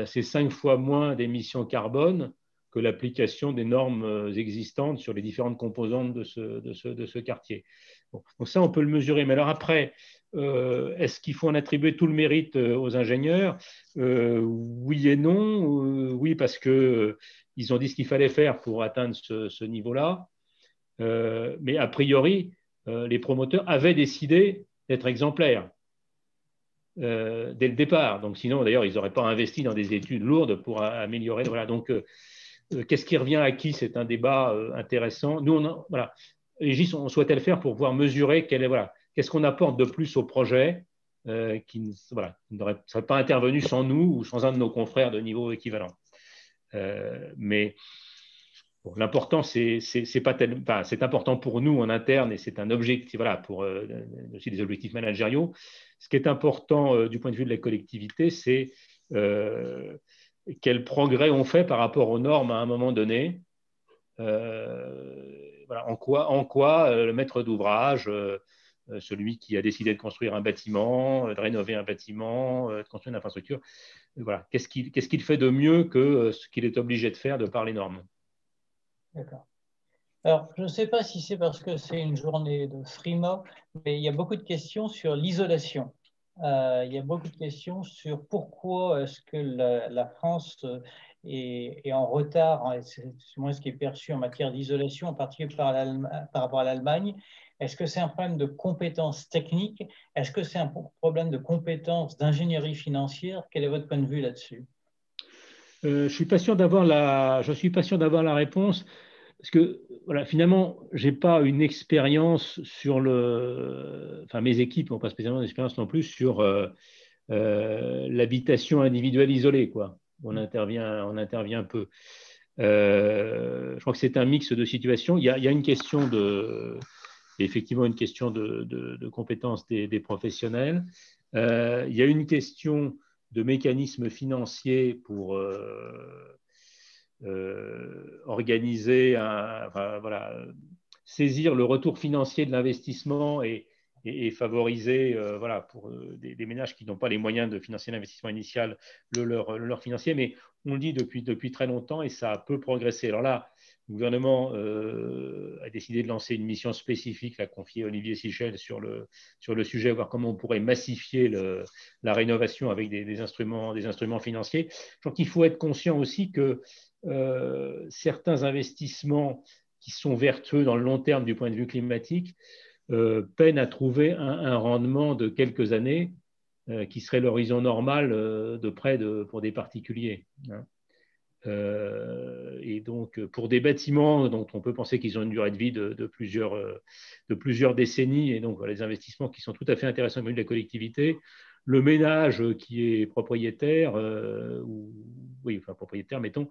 c'est 5 fois moins d'émissions carbone que l'application des normes existantes sur les différentes composantes de ce quartier. Bon, donc ça, on peut le mesurer. Mais alors après, est-ce qu'il faut en attribuer tout le mérite aux ingénieurs? Oui et non. Oui, parce qu'ils ont dit ce qu'il fallait faire pour atteindre ce niveau-là. Mais a priori, les promoteurs avaient décidé d'être exemplaires dès le départ. Donc sinon, d'ailleurs, ils n'auraient pas investi dans des études lourdes pour améliorer. Voilà. Donc, qu'est-ce qui revient à qui? C'est un débat intéressant. Nous, voilà. Aegis, on souhaitait le faire pour pouvoir mesurer qu'est-ce qu'on apporte de plus au projet qui ne serait pas intervenu sans nous ou sans un de nos confrères de niveau équivalent. Mais bon, l'important, c'est important pour nous en interne et c'est un objectif, voilà, pour aussi des objectifs managériaux. Ce qui est important du point de vue de la collectivité, c'est quel progrès on fait par rapport aux normes à un moment donné. Voilà, en quoi le maître d'ouvrage, celui qui a décidé de construire un bâtiment, de rénover un bâtiment, de construire une infrastructure, voilà, qu'est-ce qu'il fait de mieux que ce qu'il est obligé de faire de par les normes? D'accord. Alors, je ne sais pas si c'est parce que c'est une journée de Frima, mais il y a beaucoup de questions sur l'isolation. Il y a beaucoup de questions sur pourquoi est-ce que la France est en retard, c'est moins ce qui est perçu en matière d'isolation, en particulier par rapport à l'Allemagne. Est-ce que c'est un problème de compétences techniques? Est-ce que c'est un problème de compétences d'ingénierie financière? Quel est votre point de vue là-dessus? Je suis pas sûr d'avoir la réponse. parce que voilà, finalement, je n'ai pas une expérience sur enfin mes équipes n'ont pas spécialement d'expérience non plus sur l'habitation individuelle isolée, quoi. On intervient peu. Je crois que c'est un mix de situations. Il y a une question effectivement une question de compétences des professionnels. Il y a une question de mécanismes financiers pour organiser, enfin, voilà, saisir le retour financier de l'investissement et favoriser, voilà, pour des ménages qui n'ont pas les moyens de financer l'investissement initial, leur financier. Mais on le dit depuis très longtemps et ça peut progresser. Alors là, le gouvernement a décidé de lancer une mission spécifique, l'a confiée à Olivier Sichel sur le sujet, voir comment on pourrait massifier la rénovation avec des instruments financiers. Je crois qu'il faut être conscient aussi que certains investissements qui sont vertueux dans le long terme du point de vue climatique peinent à trouver un rendement de quelques années qui serait l'horizon normal de près pour des particuliers. Hein. Et donc, pour des bâtiments dont on peut penser qu'ils ont une durée de vie de plusieurs décennies, et donc voilà, les investissements qui sont tout à fait intéressants au niveau de la collectivité, le ménage qui est propriétaire, propriétaire, mettons,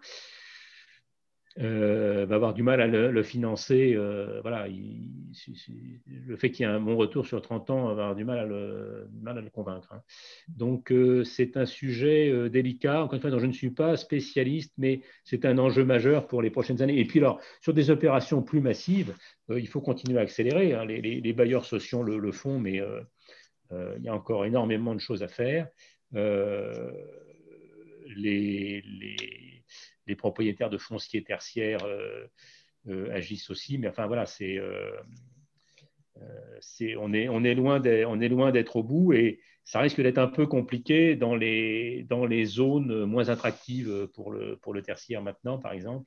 va avoir du mal à le financer. Voilà, le fait qu'il y ait un bon retour sur 30 ans va avoir du mal à le convaincre. Hein. Donc, c'est un sujet délicat, encore une fois, dont je ne suis pas spécialiste, mais c'est un enjeu majeur pour les prochaines années. Et puis, alors, sur des opérations plus massives, il faut continuer à accélérer. Hein. Les bailleurs sociaux le font, mais il y a encore énormément de choses à faire. Les propriétaires de fonciers tertiaires agissent aussi, mais enfin voilà, on est loin d'être au bout et ça risque d'être un peu compliqué dans les zones moins attractives pour le tertiaire maintenant, par exemple.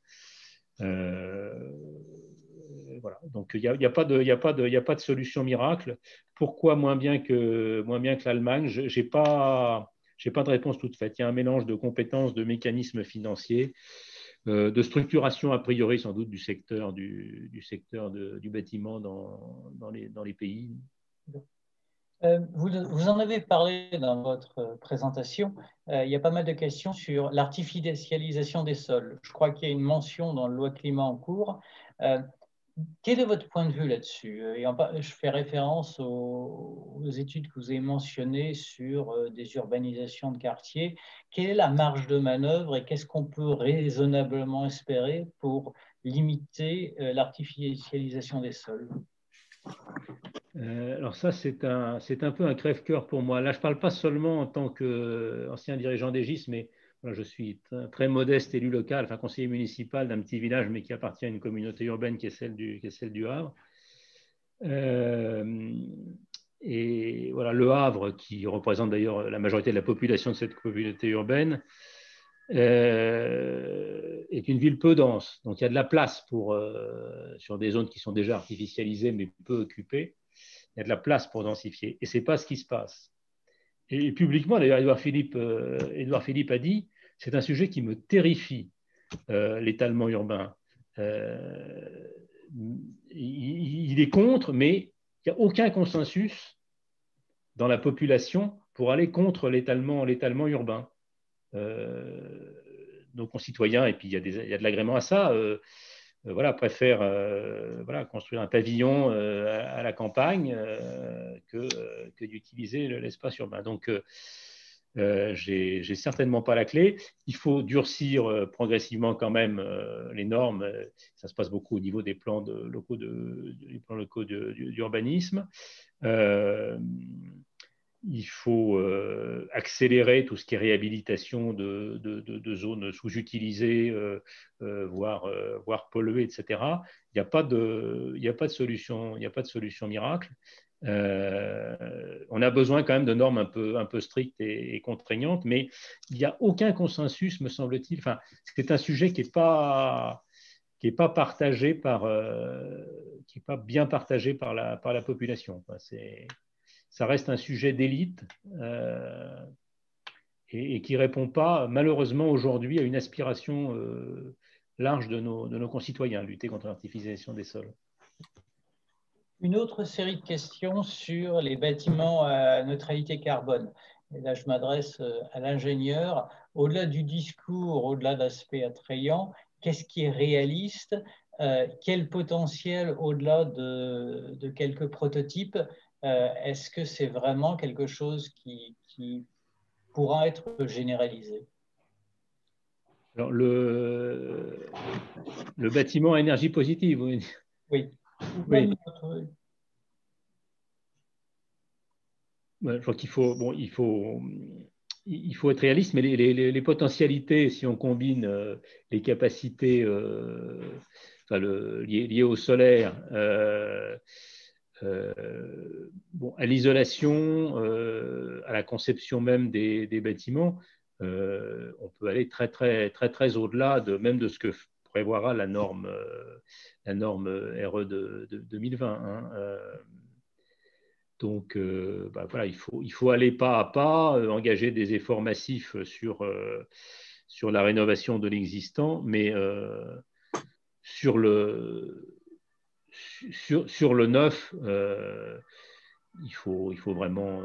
Voilà. Donc il n'y a pas de solution miracle. Pourquoi moins bien que l'Allemagne? J'ai pas de réponse toute faite. Il y a un mélange de compétences, de mécanismes financiers, de structuration a priori sans doute du secteur du bâtiment dans les pays. Vous en avez parlé dans votre présentation. Il y a pas mal de questions sur l'artificialisation des sols. Je crois qu'il y a une mention dans la loi climat en cours. Quel est votre point de vue là-dessus? Je fais référence aux études que vous avez mentionnées sur des urbanisations de quartiers. Quelle est la marge de manœuvre et qu'est-ce qu'on peut raisonnablement espérer pour limiter l'artificialisation des sols? Alors ça, c'est un peu un crève-cœur pour moi. Là, je ne parle pas seulement en tant qu'ancien dirigeant d'Egis, mais voilà, je suis très modeste élu local, enfin conseiller municipal d'un petit village, mais qui appartient à une communauté urbaine qui est celle du Havre. Et voilà, le Havre, qui représente d'ailleurs la majorité de la population de cette communauté urbaine, est une ville peu dense. Donc il y a de la place sur des zones qui sont déjà artificialisées, mais peu occupées. Il y a de la place pour densifier. Et ce n'est pas ce qui se passe. Et publiquement, d'ailleurs, Édouard Philippe a dit, c'est un sujet qui me terrifie, l'étalement urbain. Il est contre, mais il n'y a aucun consensus dans la population pour aller contre l'étalement urbain. Nos concitoyens, et puis il y a de l'agrément à ça, voilà, préfèrent construire un pavillon à la campagne que d'utiliser l'espace urbain. Donc, j'ai certainement pas la clé. Il faut durcir progressivement quand même les normes. Ça se passe beaucoup au niveau des plans locaux d'urbanisme. Il faut accélérer tout ce qui est réhabilitation de zones sous-utilisées, voire polluées, etc. Il n'y a pas de solution miracle. On a besoin quand même de normes un peu strictes et contraignantes, mais il n'y a aucun consensus, me semble-t-il. Enfin, c'est un sujet qui n'est pas partagé qui n'est pas bien partagé par la population. Ça reste un sujet d'élite et qui ne répond pas, malheureusement, aujourd'hui, à une aspiration large de nos concitoyens, lutter contre l'artificialisation des sols. Une autre série de questions sur les bâtiments à neutralité carbone. Et là, je m'adresse à l'ingénieur. Au-delà du discours, au-delà de l'aspect attrayant, qu'est-ce qui est réaliste? Quel potentiel au-delà de quelques prototypes? Est-ce que c'est vraiment quelque chose qui pourra être généralisé? Alors, le bâtiment à énergie positive, oui. Oui. Oui. Je crois qu'il faut, bon, il faut être réaliste, mais les potentialités, si on combine les capacités liées au solaire, bon, à l'isolation, à la conception même des bâtiments, on peut aller très au-delà même de ce que prévoira la norme RE de 2020. Hein. Donc, voilà, il faut aller pas à pas, engager des efforts massifs sur la rénovation de l'existant, mais sur le neuf, il faut vraiment,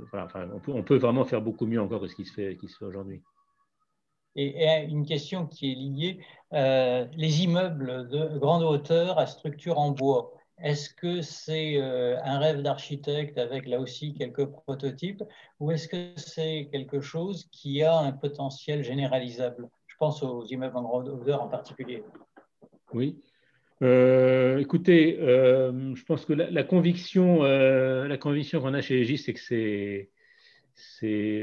voilà, enfin, on peut vraiment faire beaucoup mieux encore que ce qui se fait aujourd'hui. Et une question qui est liée, les immeubles de grande hauteur à structure en bois, est-ce que c'est un rêve d'architecte avec là aussi quelques prototypes, ou est-ce que c'est quelque chose qui a un potentiel généralisable? Je pense aux immeubles en grande hauteur en particulier. Oui. Écoutez, je pense que la conviction qu'on a chez Egis, c'est que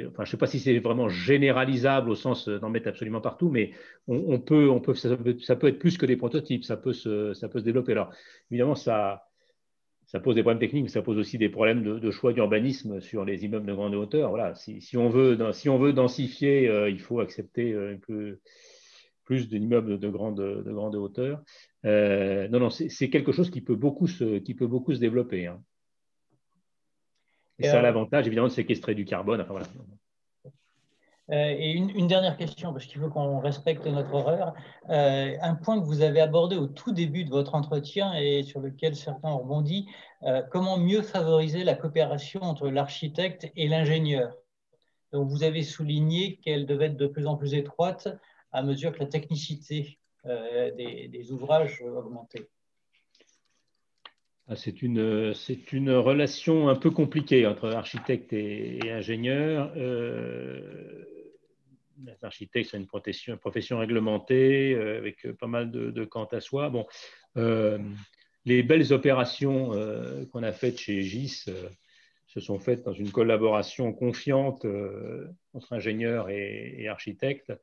enfin, je ne sais pas si c'est vraiment généralisable au sens d'en mettre absolument partout, mais ça peut être plus que des prototypes, ça peut se développer. Alors, évidemment, ça pose des problèmes techniques, mais ça pose aussi des problèmes de choix d'urbanisme sur les immeubles de grande hauteur. Voilà, si on veut densifier, il faut accepter plus d'immeubles de grande hauteur. Non, c'est quelque chose qui peut beaucoup se développer. Hein. Et ça a l'avantage, évidemment, de séquestrer du carbone. Enfin, voilà. Et une dernière question, parce qu'il faut qu'on respecte notre horaire. Un point que vous avez abordé au tout début de votre entretien et sur lequel certains ont rebondi, comment mieux favoriser la coopération entre l'architecte et l'ingénieur? Donc, vous avez souligné qu'elle devait être de plus en plus étroite à mesure que la technicité des ouvrages augmentait. C'est une relation un peu compliquée entre architecte et ingénieur. Les architectes, c'est une profession réglementée avec pas mal de quant à soi. Bon, les belles opérations qu'on a faites chez Egis se sont faites dans une collaboration confiante entre ingénieurs et architectes.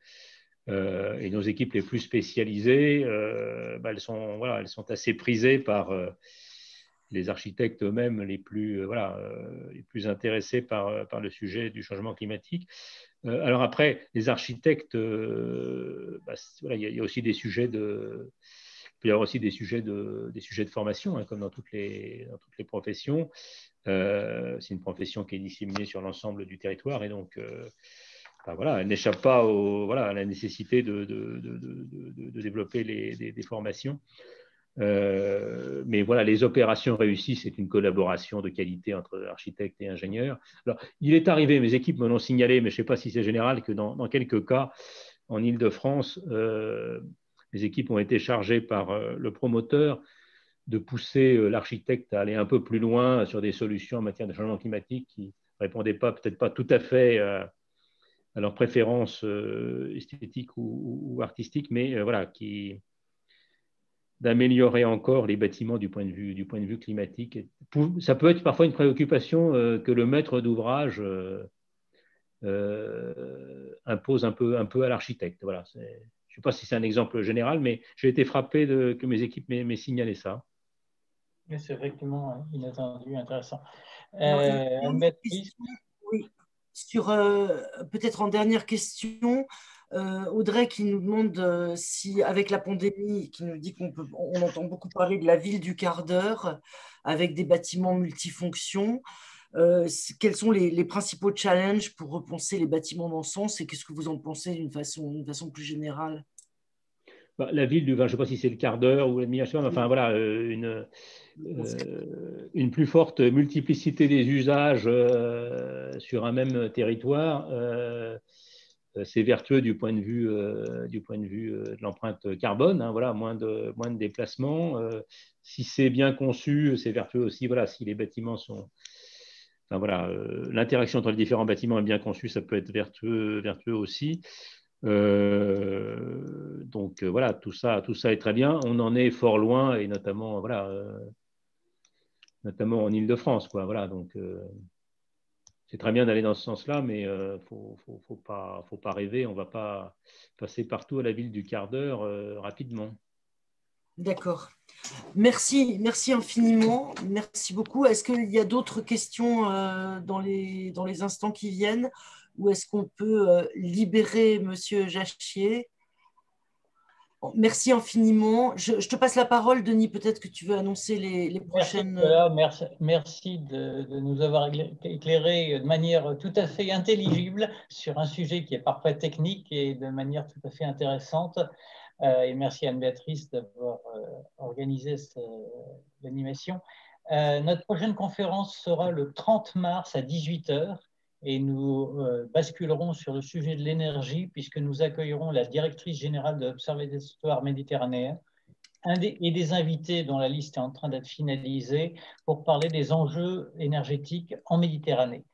Et nos équipes les plus spécialisées, elles sont assez prisées par les architectes eux-mêmes les plus intéressés par le sujet du changement climatique. Alors après, les architectes, il y a aussi des sujets de... Il peut y avoir aussi des sujets de formation, hein, comme dans toutes les professions. C'est une profession qui est disséminée sur l'ensemble du territoire et donc elle n'échappe pas à la nécessité de développer des formations. Mais voilà, les opérations réussies, c'est une collaboration de qualité entre architectes et ingénieurs. Alors, il est arrivé, mes équipes me l'ont signalé, mais je ne sais pas si c'est général, que dans quelques cas, en Île-de-France, les équipes ont été chargées par le promoteur de pousser l'architecte à aller un peu plus loin sur des solutions en matière de changement climatique qui ne répondaient peut-être pas tout à fait à leurs préférences esthétiques ou artistiques, mais d'améliorer encore les bâtiments du point de vue climatique. Ça peut être parfois une préoccupation que le maître d'ouvrage impose un peu à l'architecte. Voilà, je ne sais pas si c'est un exemple général, mais j'ai été frappé que mes équipes m'aient signalé ça. C'est effectivement inattendu, intéressant. Oui. Sur peut-être en dernière question, Audrey qui nous demande si, avec la pandémie, qui nous dit on entend beaucoup parler de la ville du quart d'heure avec des bâtiments multifonctions. Quels sont les principaux challenges pour repenser les bâtiments dans ce sens et qu'est-ce que vous en pensez d'une façon plus générale? La ville du, je ne sais pas si c'est le quart d'heure ou la demi-heure, enfin voilà, une plus forte multiplicité des usages sur un même territoire, c'est vertueux du point de vue de l'empreinte carbone, hein, voilà, moins de déplacements. Si c'est bien conçu, c'est vertueux aussi, voilà, si les bâtiments sont... Enfin, voilà, l'interaction entre les différents bâtiments est bien conçue, ça peut être vertueux aussi. Donc voilà, tout ça est très bien. On en est fort loin, et notamment, voilà, notamment en Île-de-France, quoi. Voilà, donc c'est très bien d'aller dans ce sens-là, mais faut pas rêver. On va pas passer partout à la ville du quart d'heure rapidement. D'accord. Merci infiniment. Merci beaucoup. Est-ce qu'il y a d'autres questions dans les instants qui viennent, ou est-ce qu'on peut libérer Monsieur Jachier? Bon, merci infiniment. Je te passe la parole, Denis. Peut-être que tu veux annoncer les prochaines... Merci de nous avoir éclairé de manière tout à fait intelligible sur un sujet qui est parfois technique et de manière tout à fait intéressante. Et merci Anne-Béatrice d'avoir organisé l'animation. Notre prochaine conférence sera le 30 mars à 18 h et nous basculerons sur le sujet de l'énergie, puisque nous accueillerons la directrice générale de l'Observatoire méditerranéen et des invités dont la liste est en train d'être finalisée pour parler des enjeux énergétiques en Méditerranée.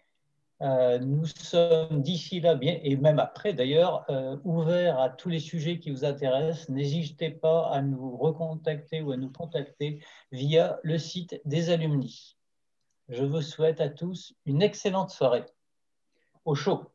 Nous sommes d'ici là, bien, et même après d'ailleurs, ouverts à tous les sujets qui vous intéressent. N'hésitez pas à nous recontacter ou à nous contacter via le site des alumni. Je vous souhaite à tous une excellente soirée. Au chaud.